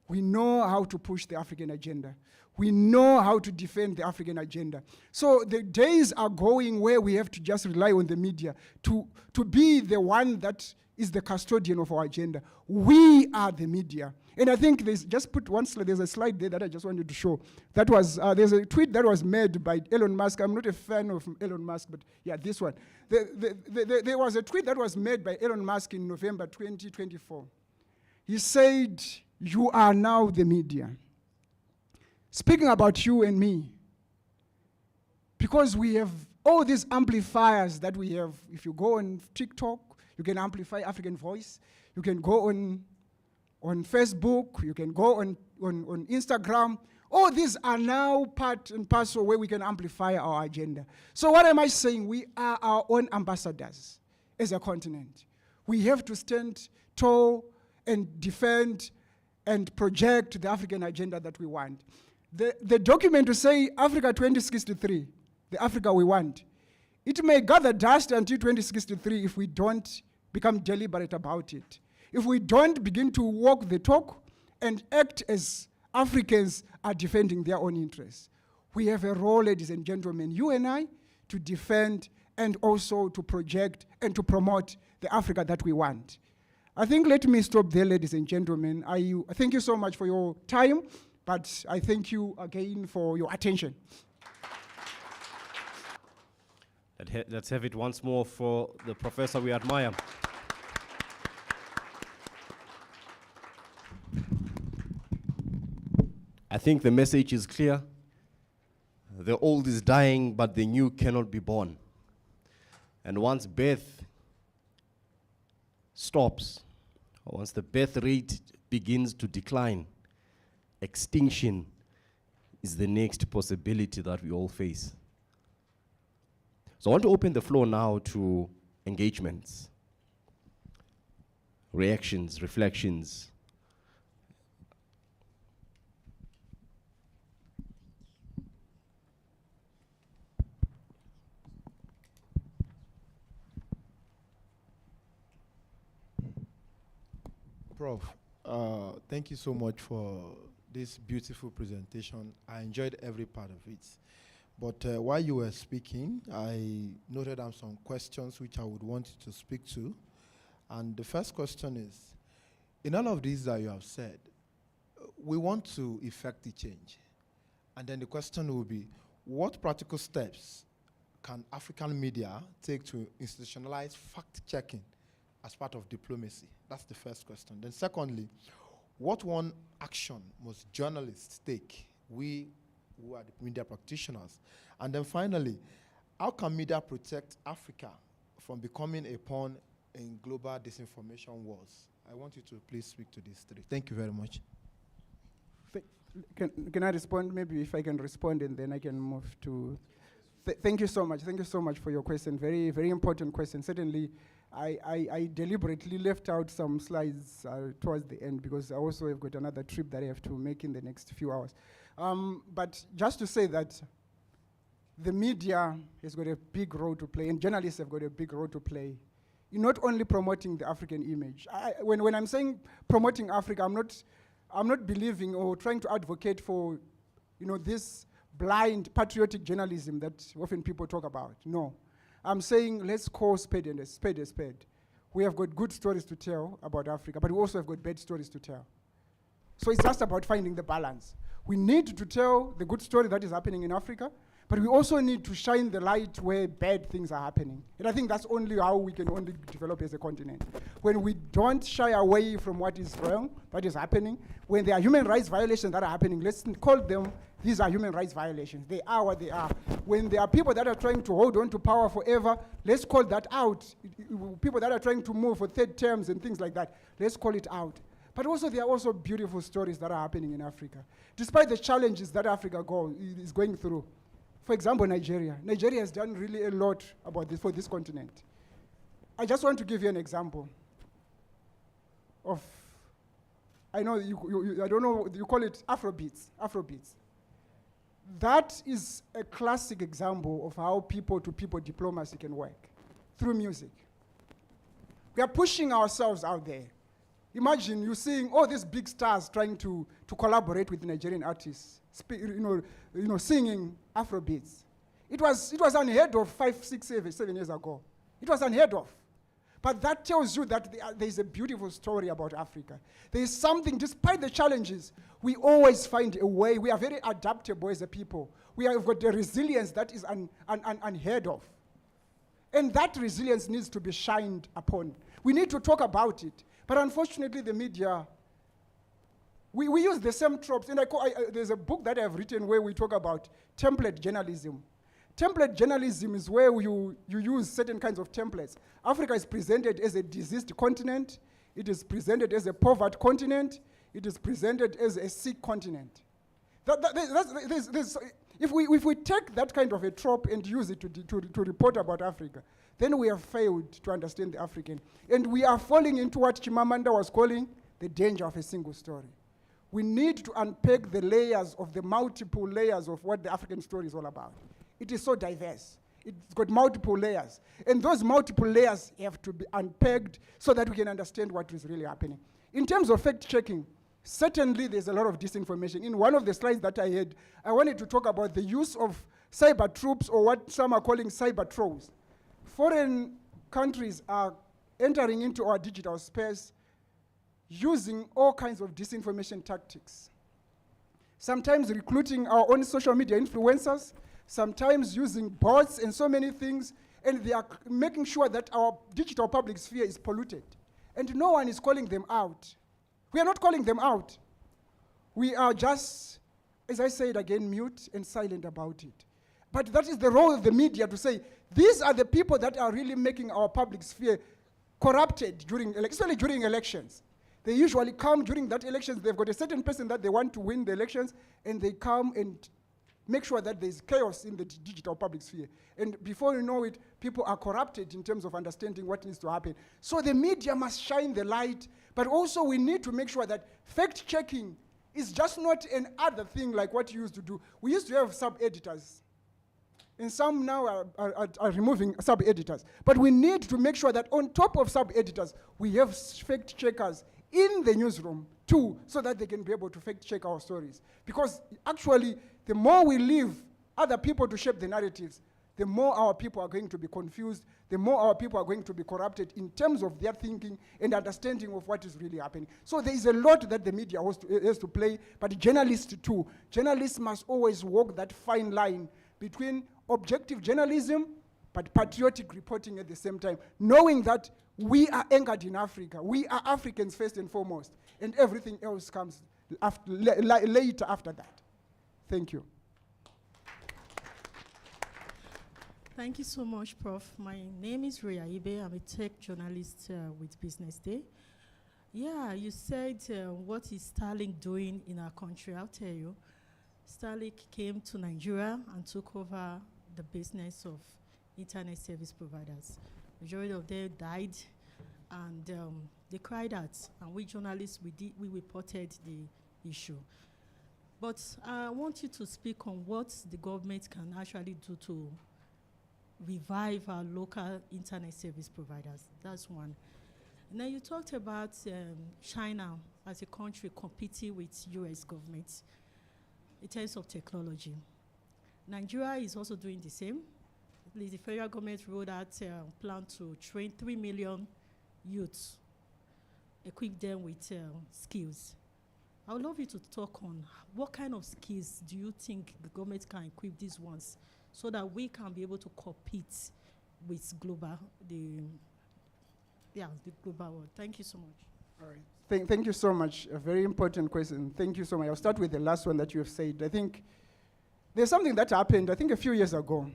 we know how to push the African agenda. We know how to defend the African agenda. So the days are going where we have to just rely on the media to be the one that is the custodian of our agenda. We are the media. And I think there's a slide there that I just wanted to show. That was, there's a tweet that was made by Elon Musk. I'm not a fan of Elon Musk, but yeah, this one. There was a tweet that was made by Elon Musk in November 2024. He said, "You are now the media." Speaking about you and me, because we have all these amplifiers that we have. If you go on TikTok, you can amplify African voice. You can go on Facebook, you can go on Instagram. All these are now part and parcel where we can amplify our agenda. So what am I saying? We are our own ambassadors as a continent. We have to stand tall and defend and project the African agenda that we want. The document to say Africa 2063, the Africa we want, it may gather dust until 2063 if we don't become deliberate about it. If we don't begin to walk the talk and act as Africans are defending their own interests. We have a role, ladies and gentlemen, you and I, to defend and also to project and to promote the Africa that we want. I think let me stop there, ladies and gentlemen. I thank you so much for your time, but I thank you again for your attention. Let's have it once more for the professor we admire. I think the message is clear. The old is dying, but the new cannot be born. And once birth stops, or once the birth rate begins to decline, extinction is the next possibility that we all face. So I want to open the floor now to engagements, reactions, reflections. Prof, thank you so much for this beautiful presentation. I enjoyed every part of it. But while you were speaking, I noted down some questions which I would want you to speak to. And the first question is, in all of these that you have said, we want to effect the change. And then the question will be, what practical steps can African media take to institutionalize fact-checking as part of diplomacy? That's the first question. Then secondly, what one action must journalists take, we who are the media practitioners? And then finally, how can media protect Africa from becoming a pawn in global disinformation wars? I want you to please speak to these three. Thank you very much. Can I respond? Maybe if I can respond and then I can move to... Thank you so much. Thank you so much for your question. Very, very important question. Certainly, I deliberately left out some slides towards the end because I also have got another trip that I have to make in the next few hours. But just to say that the media has got a big role to play, and journalists have got a big role to play in not only promoting the African image. When I'm saying promoting Africa, I'm not believing or trying to advocate for, this blind patriotic journalism that often people talk about. No. I'm saying let's call spade a spade. We have got good stories to tell about Africa, but we also have got bad stories to tell. So it's just about finding the balance. We need to tell the good story that is happening in Africa, but we also need to shine the light where bad things are happening. And I think that's only how we can only develop as a continent. When we don't shy away from what is wrong, what is happening, when there are human rights violations that are happening, let's call them, these are human rights violations. They are what they are. When there are people that are trying to hold on to power forever, let's call that out. People that are trying to move for third terms and things like that, let's call it out. But also there are also beautiful stories that are happening in Africa. Despite the challenges that Africa is going through. For example, Nigeria. Nigeria has done really a lot about this for this continent. I just want to give you an example of, I know I don't know, you call it Afrobeats. That is a classic example of how people-to-people diplomacy can work through music. We are pushing ourselves out there. Imagine you seeing all these big stars trying to collaborate with Nigerian artists, singing Afrobeats. It was unheard of 5, 6, 7 years ago. It was unheard of. But that tells you that there is a beautiful story about Africa. There is something, despite the challenges, we always find a way. We are very adaptable as a people. We have got the resilience that is unheard of. And that resilience needs to be shined upon. We need to talk about it. But unfortunately, the media, we use the same tropes. And there's a book that I've written where we talk about template journalism. Template journalism is where you use certain kinds of templates. Africa is presented as a diseased continent. It is presented as a poverty continent. It is presented as a sick continent. If we take that kind of a trope and use it to report about Africa, then we have failed to understand the African. And we are falling into what Chimamanda was calling the danger of a single story. We need to unpack the layers of the multiple layers of what the African story is all about. It is so diverse. It's got multiple layers. And those multiple layers have to be unpacked so that we can understand what is really happening. In terms of fact-checking, certainly there's a lot of disinformation. In one of the slides that I had, I wanted to talk about the use of cyber troops, or what some are calling cyber trolls. Foreign countries are entering into our digital space using all kinds of disinformation tactics. Sometimes recruiting our own social media influencers, sometimes using bots and so many things, and they are making sure that our digital public sphere is polluted. And no one is calling them out. We are not calling them out. We are just, as I said again, mute and silent about it. But that is the role of the media, to say, these are the people that are really making our public sphere corrupted, especially during elections. They usually come during that elections, they've got a certain person that they want to win the elections, and they come and make sure that there's chaos in the digital public sphere. And before you know it, people are corrupted in terms of understanding what needs to happen. So the media must shine the light, but also we need to make sure that fact-checking is just not an other thing like what you used to do. We used to have sub-editors, and some now are removing sub-editors. But we need to make sure that on top of sub-editors, we have fact-checkers in the newsroom too, so that they can be able to fact-check our stories. Because actually, the more we leave other people to shape the narratives, the more our people are going to be confused, the more our people are going to be corrupted in terms of their thinking and understanding of what is really happening. So there is a lot that the media has to play, but journalists too. Journalists must always walk that fine line between objective journalism but patriotic reporting at the same time, knowing that we are anchored in Africa. We are Africans first and foremost, and everything else comes later after that. Thank you. Thank you so much, Prof. My name is Ria Ibe. I'm a tech journalist with Business Day. Yeah, you said what is Starlink doing in our country? I'll tell you. Starlink came to Nigeria and took over the business of internet service providers. Majority of them died, and they cried out, and we journalists, we reported the issue. But I want you to speak on what the government can actually do to revive our local internet service providers. That's one. And then you talked about China as a country competing with US government in terms of technology. Nigeria is also doing the same. The federal government rolled out a plan to train 3 million youths, equip them with skills. I would love you to talk on what kind of skills do you think the government can equip these ones so that we can be able to compete with the global world. Thank you so much. All right. Thank you so much. A very important question. Thank you so much. I'll start with the last one that you have said. I think there's something that happened, I think a few years ago.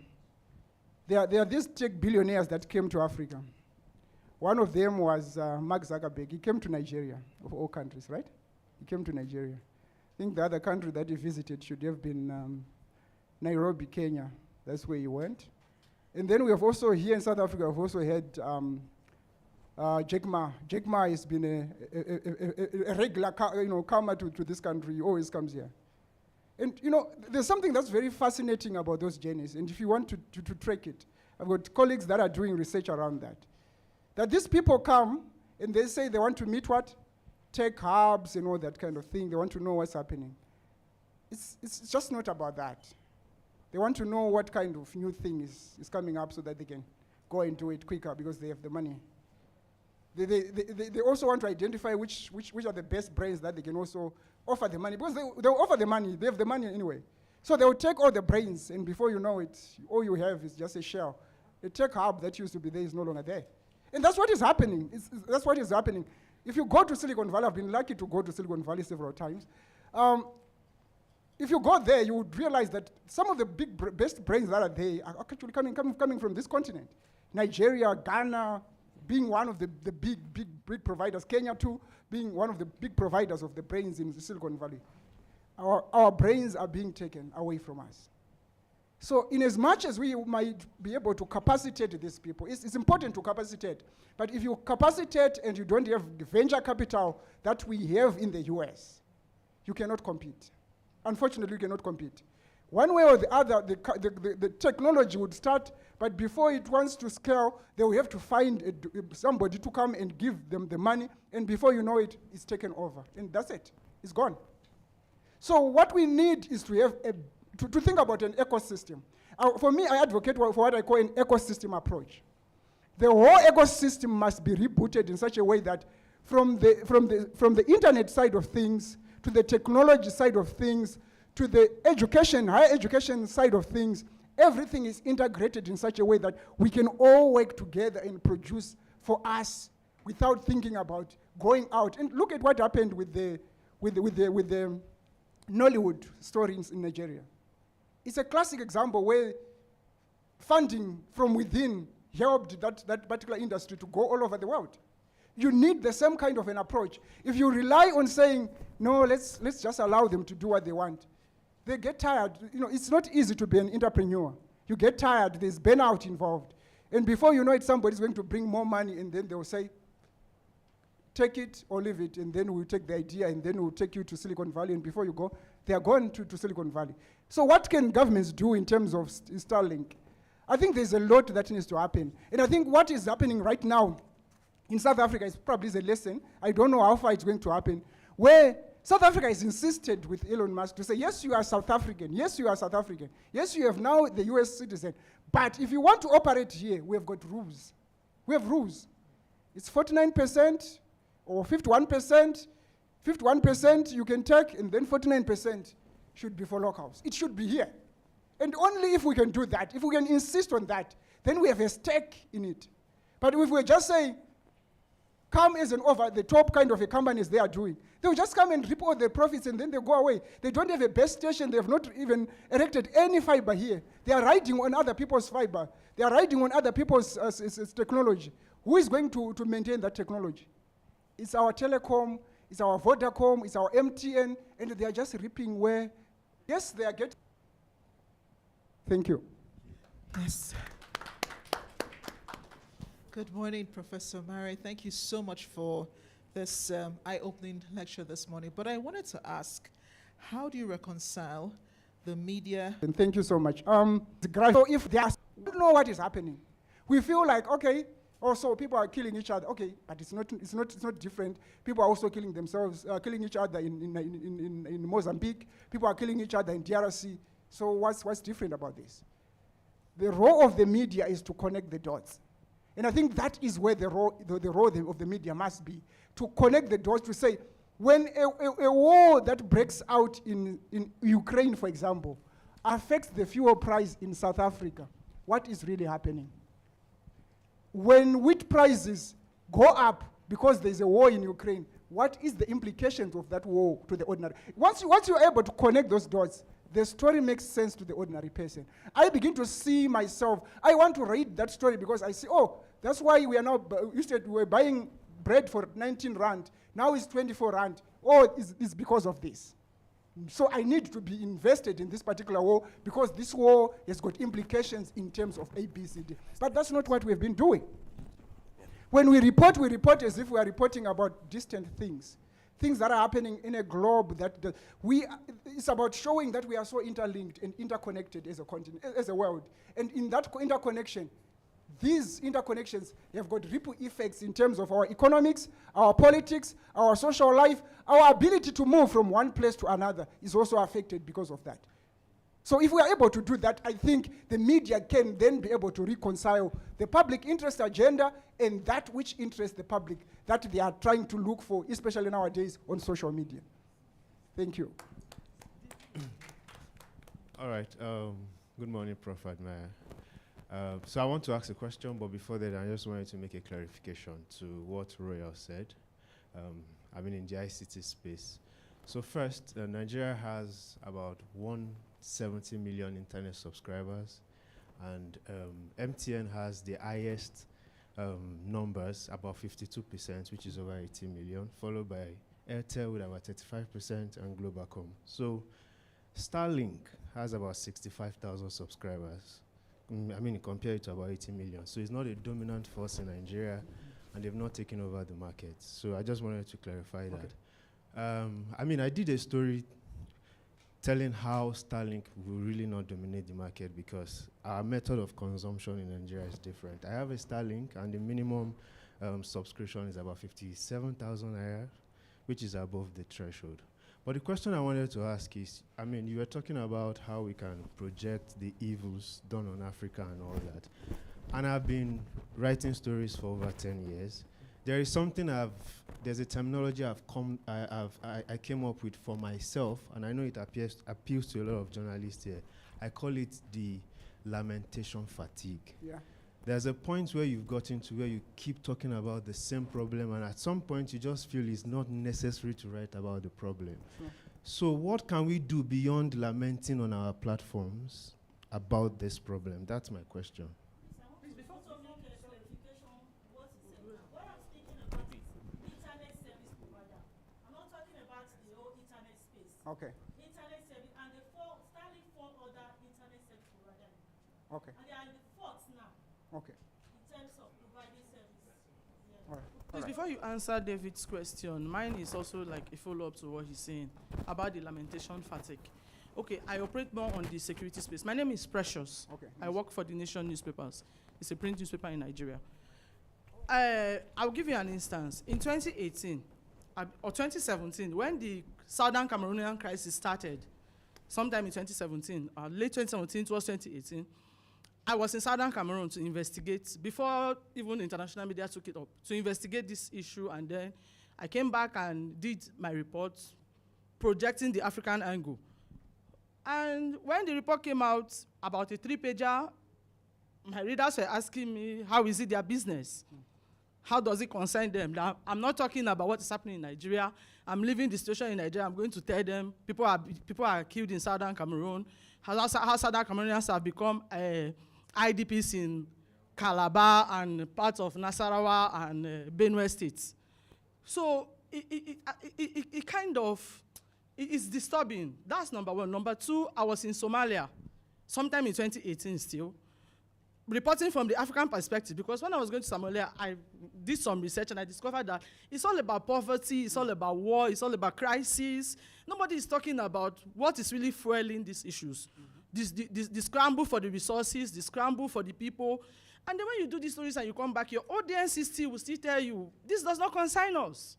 There are these tech billionaires that came to Africa. One of them was Mark Zuckerberg. He came to Nigeria, of all countries, right? He came to Nigeria. I think the other country that he visited should have been Nairobi, Kenya. That's where he went. And then we have also, here in South Africa, we've also had Jack Ma. Jack Ma has been a regular comer to this country. He always comes here. And there's something that's very fascinating about those journeys. And if you want to track it, I've got colleagues that are doing research around that. That these people come and they say they want to meet what? Tech hubs and all that kind of thing. They want to know what's happening. It's just not about that. They want to know what kind of new thing is coming up so that they can go and do it quicker because they have the money. They also want to identify which are the best brains that they can also offer the money, because they'll offer the money, they have the money anyway. So they'll take all the brains, and before you know it, all you have is just a shell. The tech hub that used to be there is no longer there. And that's what is happening. That's what is happening. If you go to Silicon Valley, I've been lucky to go to Silicon Valley several times. If you go there, you would realize that some of the best brains that are there are actually coming from this continent. Nigeria, Ghana, being one of the big providers. Kenya too, being one of the big providers of the brains in the Silicon Valley. our brains are being taken away from us. So in as much as we might be able to capacitate these people, it's important to capacitate. But if you capacitate and you don't have the venture capital that we have in the US, you cannot compete. Unfortunately, you cannot compete. One way or the other, the technology would start, but before it wants to scale, they will have to find somebody to come and give them the money, and before you know it, it's taken over. And that's it. It's gone. So what we need is to have to think about an ecosystem. For me, I advocate for what I call an ecosystem approach. The whole ecosystem must be rebooted in such a way that from the internet side of things, to the technology side of things, to the education, higher education side of things, everything is integrated in such a way that we can all work together and produce for us without thinking about going out. And look at what happened with the Nollywood stories in Nigeria. It's a classic example where funding from within helped that particular industry to go all over the world. You need the same kind of an approach. If you rely on saying, no, let's just allow them to do what they want, they get tired. You know, it's not easy to be an entrepreneur. You get tired, there's burnout involved. And before you know it, somebody's going to bring more money, and then they'll say, take it or leave it, and then we'll take the idea, and then we'll take you to Silicon Valley, and before you go, they are going to Silicon Valley. So what can governments do in terms of Starlink? I think there's a lot that needs to happen. And I think what is happening right now in South Africa is probably a lesson. I don't know how far it's going to happen, where South Africa has insisted with Elon Musk to say, yes, you are South African. Yes, you are South African. Yes, you have now the US citizen. But if you want to operate here, we have got rules. We have rules. It's 49% or 51%. 51% you can take, and then 49% should be for locals. It should be here. And only if we can do that, if we can insist on that, then we have a stake in it. But if we just say, come as an over-the-top kind of a company as they are doing, they will just come and reap all the profits and then they go away. They don't have a base station. They have not even erected any fiber here. They are riding on other people's fiber. They are riding on other people's technology. Who is going to maintain that technology? It's our telecom, it's our Vodacom, it's our MTN, and they are just reaping where, yes, they are getting. Thank you. Yes. Good morning, Professor Mare. Thank you so much for this eye-opening lecture this morning. But I wanted to ask, how do you reconcile the media? And thank you so much. So if they don't know what is happening, we feel like, okay, also people are killing each other. Okay, but it's not different. People are also killing themselves, killing each other in Mozambique. People are killing each other in DRC. So what's different about this? The role of the media is to connect the dots. And I think that is where the role of the media must be, to connect the dots, to say, when a war that breaks out in Ukraine, for example, affects the fuel price in South Africa, what is really happening? When wheat prices go up because there's a war in Ukraine, what is the implications of that war to the ordinary? Once you're able to connect those dots, the story makes sense to the ordinary person. I begin to see myself. I want to read that story because I see, oh, that's why we are now, we were buying bread for 19 rand. Now it's 24 rand. Oh, it's because of this. So I need to be invested in this particular war because this war has got implications in terms of A, B, C, D. But that's not what we've been doing. When we report as if we are reporting about distant things. Things that are happening in a globe it's about showing that we are so interlinked and interconnected as a continent, as a world. And in that interconnection, these interconnections have got ripple effects in terms of our economics, our politics, our social life. Our ability to move from one place to another is also affected because of that. So if we are able to do that, I think the media can then be able to reconcile the public interest agenda and that which interests the public that they are trying to look for, especially nowadays on social media. Thank you. All right. Good morning, Prof. Admire. So I want to ask a question, but before that, I just wanted to make a clarification to what Royal said. I mean, in the ICT space. So first, Nigeria has about 170 million internet subscribers, and MTN has the highest numbers, about 52%, which is over 80 million, followed by Airtel with about 35%, and Globacom. So Starlink has about 65,000 subscribers. I mean, compare it to about 80 million. So it's not a dominant force in Nigeria, and they've not taken over the market. So I just wanted to clarify that. I mean, I did a story telling how Starlink will really not dominate the market because our method of consumption in Nigeria is different. I have a Starlink, and the minimum subscription is about 57,000 naira, which is above the threshold. But the question I wanted to ask is, I mean, you were talking about how we can project the evils done on Africa and all that. And I've been writing stories for over 10 years. There is something there's a terminology I came up with for myself, and I know it appeals to a lot of journalists here. I call it the lamentation fatigue. Yeah. There's a point where you've gotten to where you keep talking about the same problem, and at some point you just feel it's not necessary to write about the problem. Sure. So what can we do beyond lamenting on our platforms about this problem? That's my question. Okay. Internet service, and Starlink 4 other internet service providers. Okay. And they are in the fourth now Okay. in terms of providing service. Yeah. All right. Please, before you answer David's question, mine is also like a follow-up to what he's saying about the lamentation fatigue. Okay, I operate more on the security space. My name is Precious. Okay. I work for the Nation newspapers. It's a print newspaper in Nigeria. I'll give you an instance. In 2018 or 2017, when the Southern Cameroonian crisis started, sometime in 2017, late 2017 towards 2018, I was in Southern Cameroon to investigate, before even international media took it up, to investigate this issue, and then I came back and did my report projecting the African angle. And when the report came out, about a 3-pager, my readers were asking me, how is it their business? How does it concern them? Now, I'm not talking about what is happening in Nigeria. I'm leaving the situation in Nigeria. I'm going to tell them people are killed in Southern Cameroon, how Southern Cameroonians have become IDPs in Calabar and parts of Nasarawa and Benue states. So it kind of, it's disturbing. That's number one. Number two, I was in Somalia sometime in 2018 still, reporting from the African perspective, because when I was going to Somalia, I did some research and I discovered that it's all about poverty, it's all about war, it's all about crisis. Nobody is talking about what is really fueling these issues. The scramble for the resources, the scramble for the people. And then when you do these stories and you come back, your audience will still tell you, this does not concern us.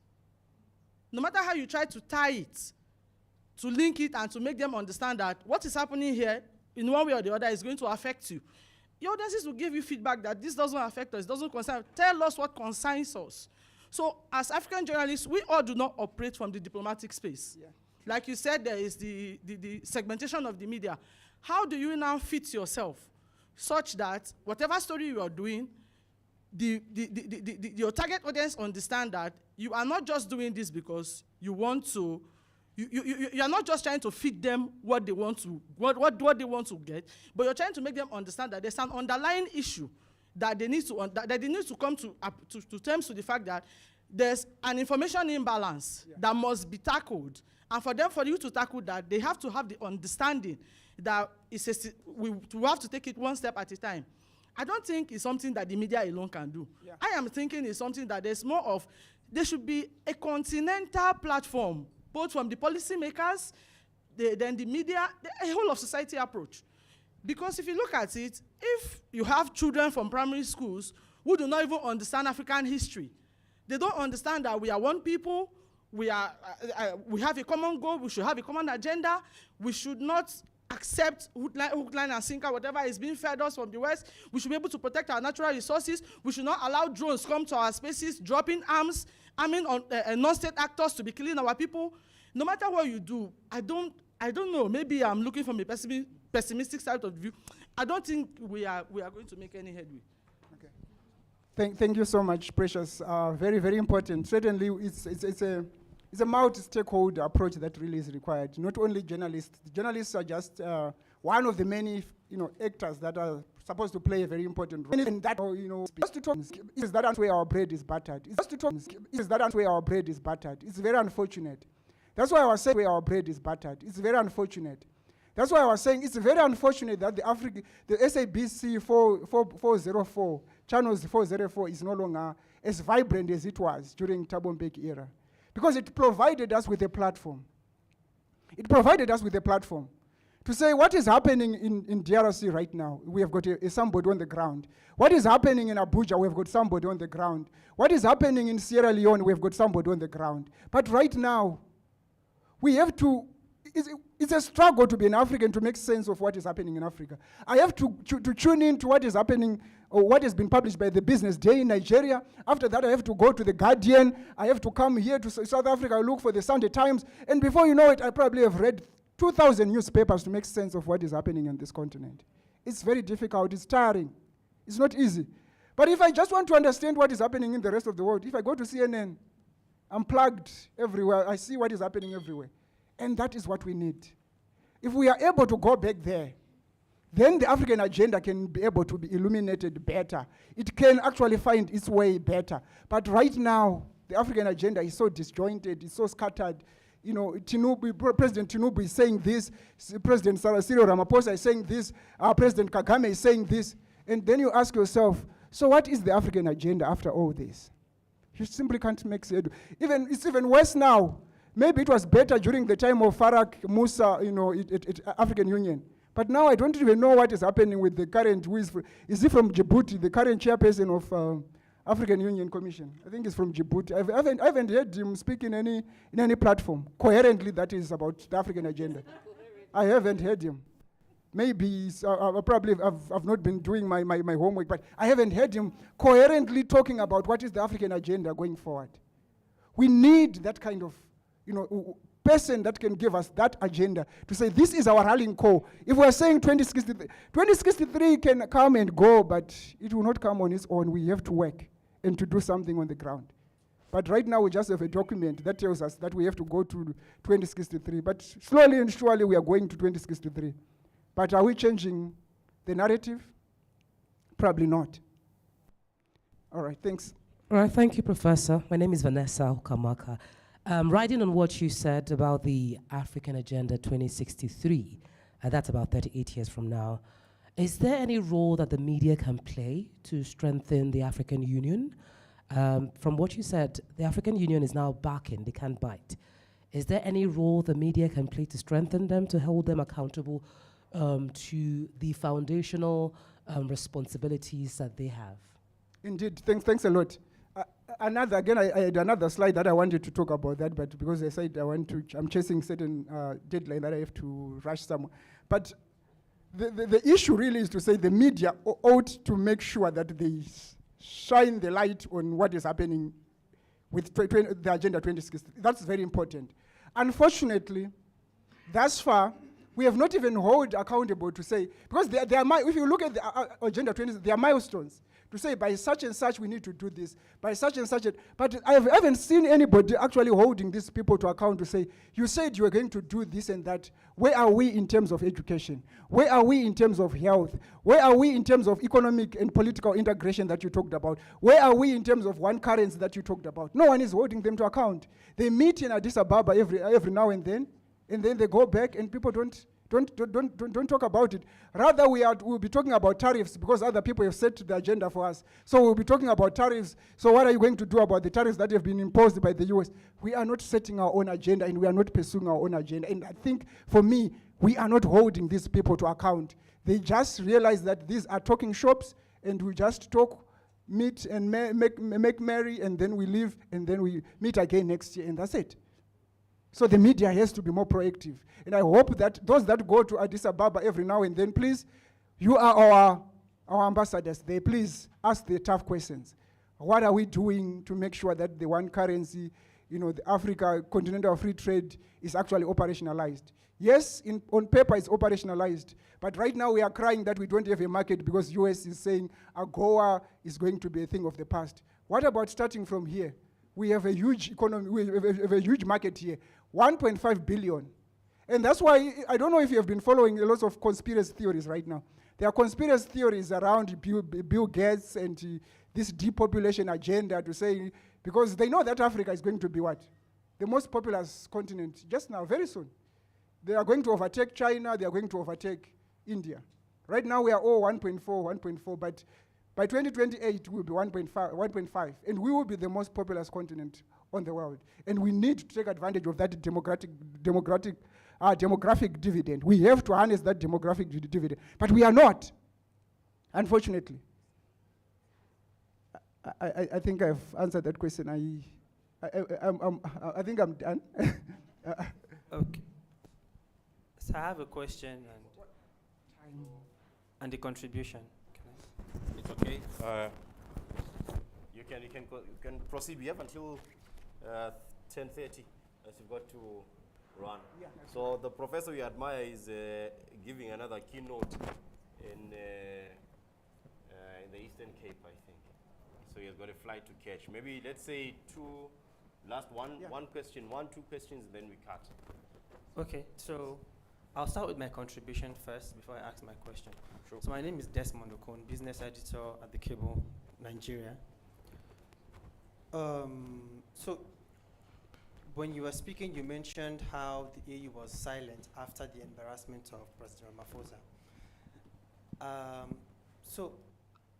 No matter how you try to tie it, to link it and to make them understand that what is happening here, in one way or the other, is going to affect you. Your audiences will give you feedback that this doesn't affect us, doesn't concern us. Tell us what concerns us. So as African journalists, we all do not operate from the diplomatic space. Yeah. Like you said, there is the segmentation of the media. How do you now fit yourself such that whatever story you are doing, your target audience understand that you are not just doing this because you want to, you are not just trying to feed them what they want to, what they want to get, but you're trying to make them understand that there's an underlying issue that they need to come to terms with the fact that there's an information imbalance that must be tackled. And for you to tackle that, they have to have the understanding that we have to take it one step at a time. I don't think it's something that the media alone can do. Yeah. I am thinking it's something that there's more of, there should be a continental platform, both from the policymakers, then the media, a whole of society approach. Because if you look at it, if you have children from primary schools who do not even understand African history, they don't understand that we are one people, we have a common goal, we should have a common agenda, we should not accept hook, line, and sinker, whatever is being fed us from the West. We should be able to protect our natural resources. We should not allow drones come to our spaces, dropping arms, arming on non-state actors to be killing our people. No matter what you do, I don't know, maybe I'm looking from a pessimistic side of the view. I don't think we are going to make any headway. Okay. Thank you so much, Precious. Very, very important. Certainly, it's a multi-stakeholder approach that really is required. Not only journalists. Journalists are just one of the many, actors that are supposed to play a very important role. And that, just to talk, is that where our bread is buttered. It's just to talk, is that where our bread is buttered. It's very unfortunate. That's why I was saying where our bread is buttered. It's very unfortunate. That's why I was saying it's very unfortunate that the SABC 404, channels 404 is no longer as vibrant as it was during Thabo Mbeki era. Because it provided us with a platform. It provided us with a platform to say what is happening in DRC right now. We have got somebody on the ground. What is happening in Abuja? We have got somebody on the ground. What is happening in Sierra Leone? We have got somebody on the ground. But right now, we have to, it's a struggle to be an African to make sense of what is happening in Africa. I have to tune in to what is happening or what has been published by the Business Day in Nigeria. After that, I have to go to the Guardian. I have to come here to South Africa, look for the Sunday Times. And before you know it, I probably have read 2,000 newspapers to make sense of what is happening on this continent. It's very difficult. It's tiring. It's not easy. But if I just want to understand what is happening in the rest of the world, if I go to CNN, I'm plugged everywhere. I see what is happening everywhere. And that is what we need. If we are able to go back there, then the African agenda can be able to be illuminated better. It can actually find its way better. But right now, the African agenda is so disjointed, it's so scattered. You know, President Tinubu is saying this, President Cyril Ramaphosa is saying this, President Kagame is saying this. And then you ask yourself, so what is the African agenda after all this? You simply can't make sense. It's even worse now. Maybe it was better during the time of Farak Musa, African Union. But now I don't even know what is happening with the current, is he from Djibouti, the current chairperson of African Union Commission? I think he's from Djibouti. I haven't heard him speak in any platform coherently that is about the African agenda. I haven't heard him. Maybe I've not been doing my homework, but I haven't heard him coherently talking about what is the African agenda going forward. We need that kind of person that can give us that agenda to say this is our rallying call. If we're saying 2063 can come and go, but it will not come on its own. We have to work and to do something on the ground. But right now we just have a document that tells us that we have to go to 2063. But slowly and surely we are going to 2063. But are we changing the narrative? Probably not. All right, thanks. All right, thank you, Professor. My name is Vanessa Okamaka. Riding on what you said about the African Agenda 2063, that's about 38 years from now, is there any role that the media can play to strengthen the African Union? From what you said, the African Union is now backing, they can't bite. Is there any role the media can play to strengthen them, to hold them accountable to the foundational responsibilities that they have? Indeed, thanks a lot. I had another slide that I wanted to talk about that, but because I said I'm chasing certain deadline that I have to rush somewhere. But the issue really is to say the media ought to make sure that they shine the light on what is happening with the Agenda 2060. That's very important. Unfortunately, thus far, we have not even held accountable to say, because if you look at the Agenda 2060, there are milestones. To say by such and such we need to do this, by such and such, but I haven't seen anybody actually holding these people to account to say, you said you were going to do this and that. Where are we in terms of education? Where are we in terms of health? Where are we in terms of economic and political integration that you talked about? Where are we in terms of one currency that you talked about? No one is holding them to account. They meet in Addis Ababa every now and then they go back and people don't talk about it. Rather, we'll be talking about tariffs because other people have set the agenda for us. So we'll be talking about tariffs. So what are you going to do about the tariffs that have been imposed by the US? We are not setting our own agenda and we are not pursuing our own agenda. And I think, for me, we are not holding these people to account. They just realize that these are talking shops and we just talk, meet and make merry, and then we leave and then we meet again next year and that's it. So the media has to be more proactive. And I hope that those that go to Addis Ababa every now and then, please, you are our ambassadors there. Please ask the tough questions. What are we doing to make sure that the one currency, the Africa Continental Free Trade is actually operationalized? Yes, on paper it's operationalized. But right now we are crying that we don't have a market because US is saying AGOA is going to be a thing of the past. What about starting from here? We have a huge economy, we have a huge market here, 1.5 billion. And that's why, I don't know if you have been following a lot of conspiracy theories right now. There are conspiracy theories around Bill Gates and this depopulation agenda to say, because they know that Africa is going to be what? The most populous continent just now, very soon. They are going to overtake China, they are going to overtake India. Right now we are all 1.4, but by 2028 we'll be 1.5, and we will be the most populous continent on the world. And we need to take advantage of that demographic dividend. We have to harness that demographic dividend, but we are not, unfortunately. I think I've answered that question. I think I'm done. Okay. So I have a question and the contribution. It's okay. You can proceed. We have until 10:30, as you've got to run. Yeah, so the professor you admire is giving another keynote in the Eastern Cape, I think. So he has got a flight to catch. Maybe let's say two questions, then we cut. Okay, so I'll start with my contribution first before I ask my question. Sure. So my name is Desmond Okon, business editor at the Cable Nigeria. So when you were speaking, you mentioned how the AU was silent after the embarrassment of President Ramaphosa. So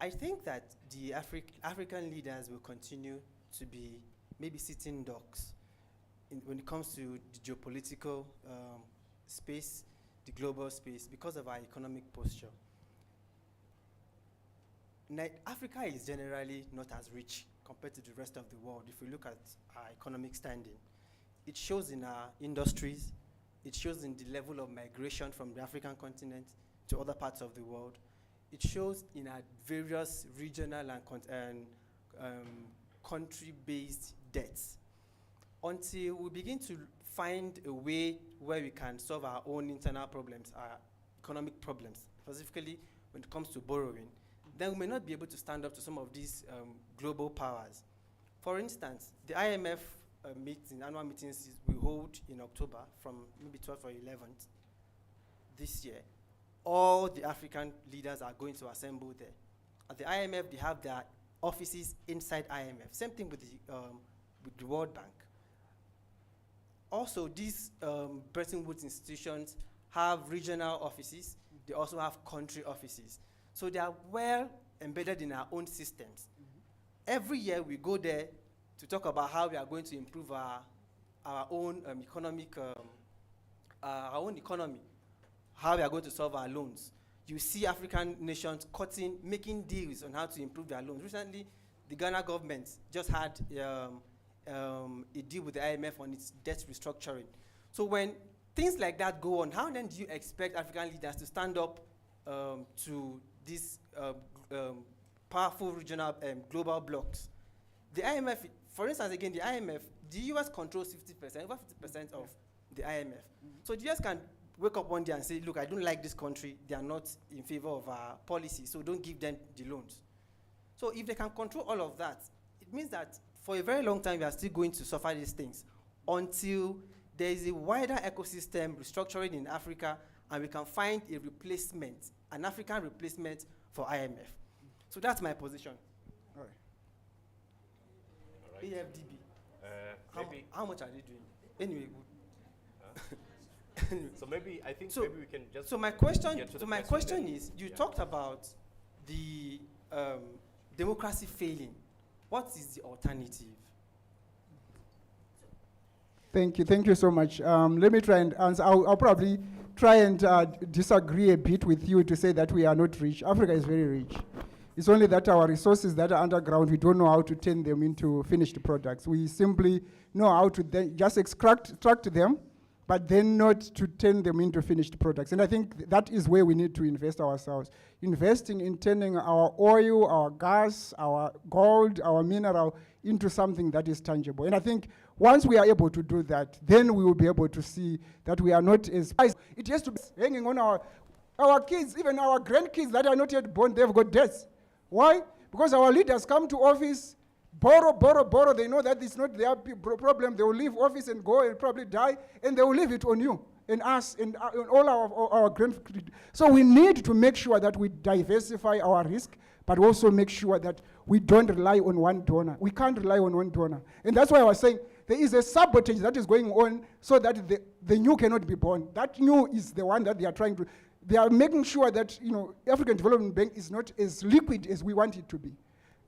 I think that the African leaders will continue to be maybe sitting ducks when it comes to the geopolitical space, the global space, because of our economic posture. Africa is generally not as rich compared to the rest of the world. If we look at our economic standing, it shows in our industries, it shows in the level of migration from the African continent to other parts of the world. It shows in our various regional and country-based debts. Until we begin to find a way where we can solve our own internal problems, our economic problems, specifically when it comes to borrowing, then we may not be able to stand up to some of these global powers. For instance, the IMF annual meetings we hold in October from maybe 12th or 11th this year. All the African leaders are going to assemble there. At the IMF, they have their offices inside IMF. Same thing with the World Bank. Also, these Bretton Woods institutions have regional offices. They also have country offices. So they are well embedded in our own systems. Every year we go there to talk about how we are going to improve our own economy, how we are going to solve our loans. You see African nations making deals on how to improve their loans. Recently, the Ghana government just had a deal with the IMF on its debt restructuring. So when things like that go on, how then do you expect African leaders to stand up to these powerful regional global blocs? The IMF, for instance, again, the IMF, the US controls 50%, over 50% of the IMF. So the US can wake up one day and say, look, I don't like this country, they are not in favor of our policy, so don't give them the loans. So if they can control all of that, it means that for a very long time, we are still going to suffer these things until there is a wider ecosystem restructuring in Africa and we can find a replacement, an African replacement for IMF. So that's my position. All right. All right. AFDB. How much are they doing? Anyway. So maybe maybe we can just. So my question is, you talked about the democracy failing. What is the alternative? Thank you so much. Let me try and answer. I'll probably try and disagree a bit with you to say that we are not rich. Africa is very rich. It's only that our resources that are underground, we don't know how to turn them into finished products. We simply know how to just extract them, but then not to turn them into finished products. And I think that is where we need to invest ourselves. Investing in turning our oil, our gas, our gold, our mineral into something that is tangible. And I think once we are able to do that, then we will be able to see that we are not as... It has to be hanging on our kids, even our grandkids that are not yet born, they've got debts. Why? Because our leaders come to office, borrow. They know that it's not their problem. They will leave office and go and probably die, and they will leave it on you. and us and all our grand. So we need to make sure that we diversify our risk, but also make sure that we don't rely on one donor. We can't rely on one donor. And that's why I was saying there is a sabotage that is going on so that the new cannot be born. That new is the one that they are trying to, they are making sure that, African Development Bank is not as liquid as we want it to be.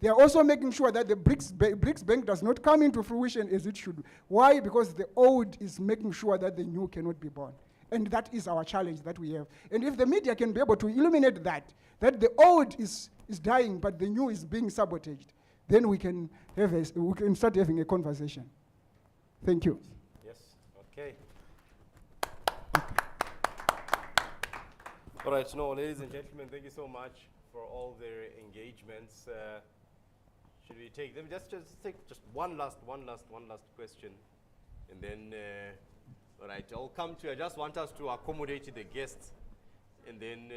They are also making sure that the BRICS Bank does not come into fruition as it should. Why? Because the old is making sure that the new cannot be born. And that is our challenge that we have. And if the media can be able to illuminate that the old is dying, but the new is being sabotaged, then we can start having a conversation. Thank you. Yes, okay. All right, no, ladies and gentlemen, thank you so much for all their engagements. Should we take them? Just take just one last question, and then, all right, I'll come to you. I just want us to accommodate the guests, and then.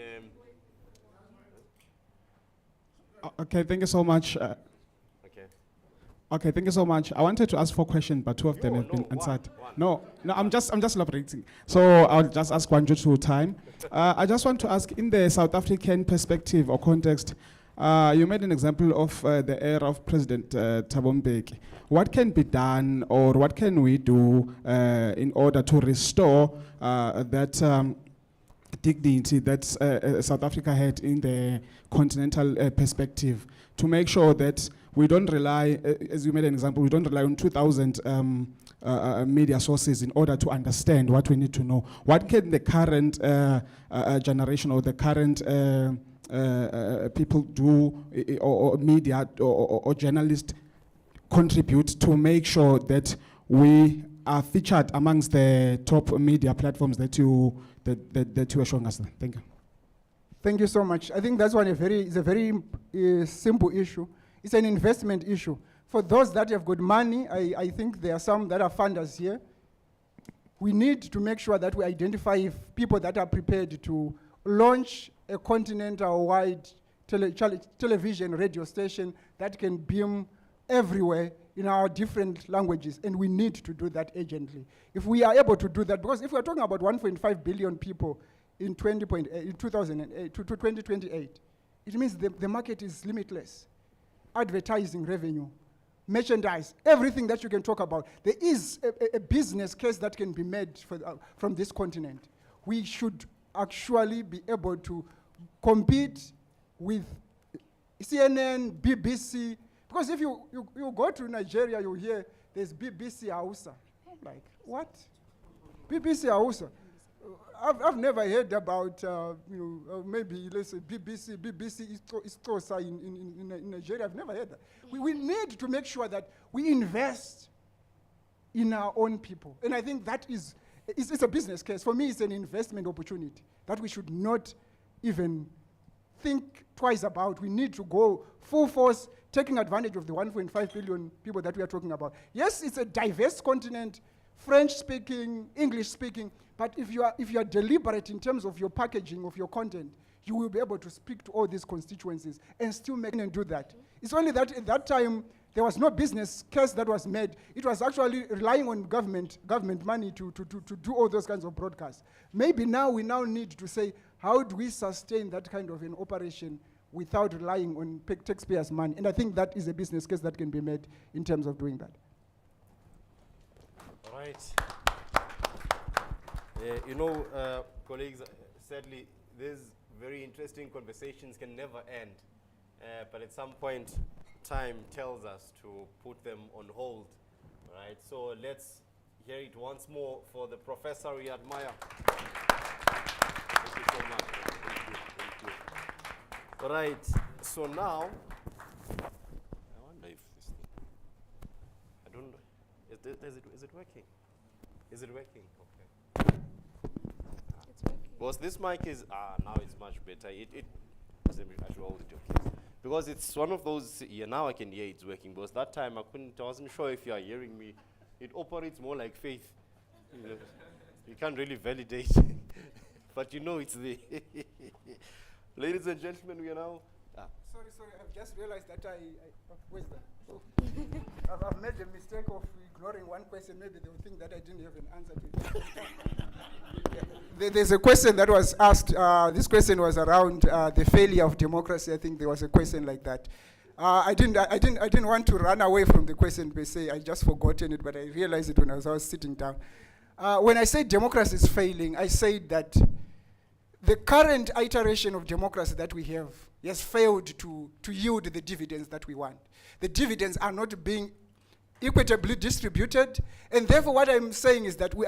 Okay, thank you so much. Okay, thank you so much. I wanted to ask 4 questions, but 2 of them have been answered. One. No, I'm just elaborating. So I'll just ask one due to time. I just want to ask, in the South African perspective or context, you made an example of the era of President Thabo Mbeki. What can be done, or what can we do in order to restore that dignity that South Africa had in the continental perspective, to make sure that we don't rely, as you made an example, we don't rely on 2,000 media sources in order to understand what we need to know. What can the current generation or the current people do, or media or journalists contribute to make sure that we are featured amongst the top media platforms that you are showing us? Thank you. Thank you so much. I think that's it's a very simple issue. It's an investment issue. For those that have got money, I think there are some that are funders here. We need to make sure that we identify people that are prepared to launch a continental-wide television radio station that can beam everywhere in our different languages, and we need to do that urgently. If we are able to do that, because if we're talking about 1.5 billion people in 2008 to 2028, it means the market is limitless. Advertising revenue, merchandise, everything that you can talk about. There is a business case that can be made from this continent. We should actually be able to compete with CNN, BBC, because if you go to Nigeria, you hear there's BBC Hausa. I'm like, what? BBC Hausa. I've never heard about, maybe let's say BBC Istosa in Nigeria. I've never heard that. We need to make sure that we invest in our own people. And I think that it's a business case. For me, it's an investment opportunity that we should not even think twice about. We need to go full force, taking advantage of the 1.5 billion people that we are talking about. Yes, it's a diverse continent, French-speaking, English-speaking, but if you are deliberate in terms of your packaging of your content, you will be able to speak to all these constituencies and still make and do that. It's only that at that time, there was no business case that was made. It was actually relying on government money to do all those kinds of broadcasts. Maybe now we need to say, how do we sustain that kind of an operation without relying on taxpayers' money? And I think that is a business case that can be made in terms of doing that. All right. Colleagues, sadly, these very interesting conversations can never end. But at some point, time tells us to put them on hold. All right, so let's hear it once more for the professor we admire. Thank you so much. Thank you. All right, so now, I wonder if this thing, I don't know, is it working? Is it working? Okay. It's working. Because this mic is, now it's much better. I should hold it, okay. Because it's one of those, now I can hear it's working, because that time I wasn't sure if you are hearing me. It operates more like faith. You can't really validate, but it's there. Ladies and gentlemen, we are now. Sorry, I've just realized that where's that? Oh. I've made the mistake of ignoring one question. Maybe they will think that I didn't have an answer to it. There's a question that was asked. This question was around the failure of democracy. I think there was a question like that. I didn't want to run away from the question per se. I just forgotten it, but I realized it when I was sitting down. When I said democracy is failing, I said that the current iteration of democracy that we have has failed to yield the dividends that we want. The dividends are not being equitably distributed, and therefore what I'm saying is that we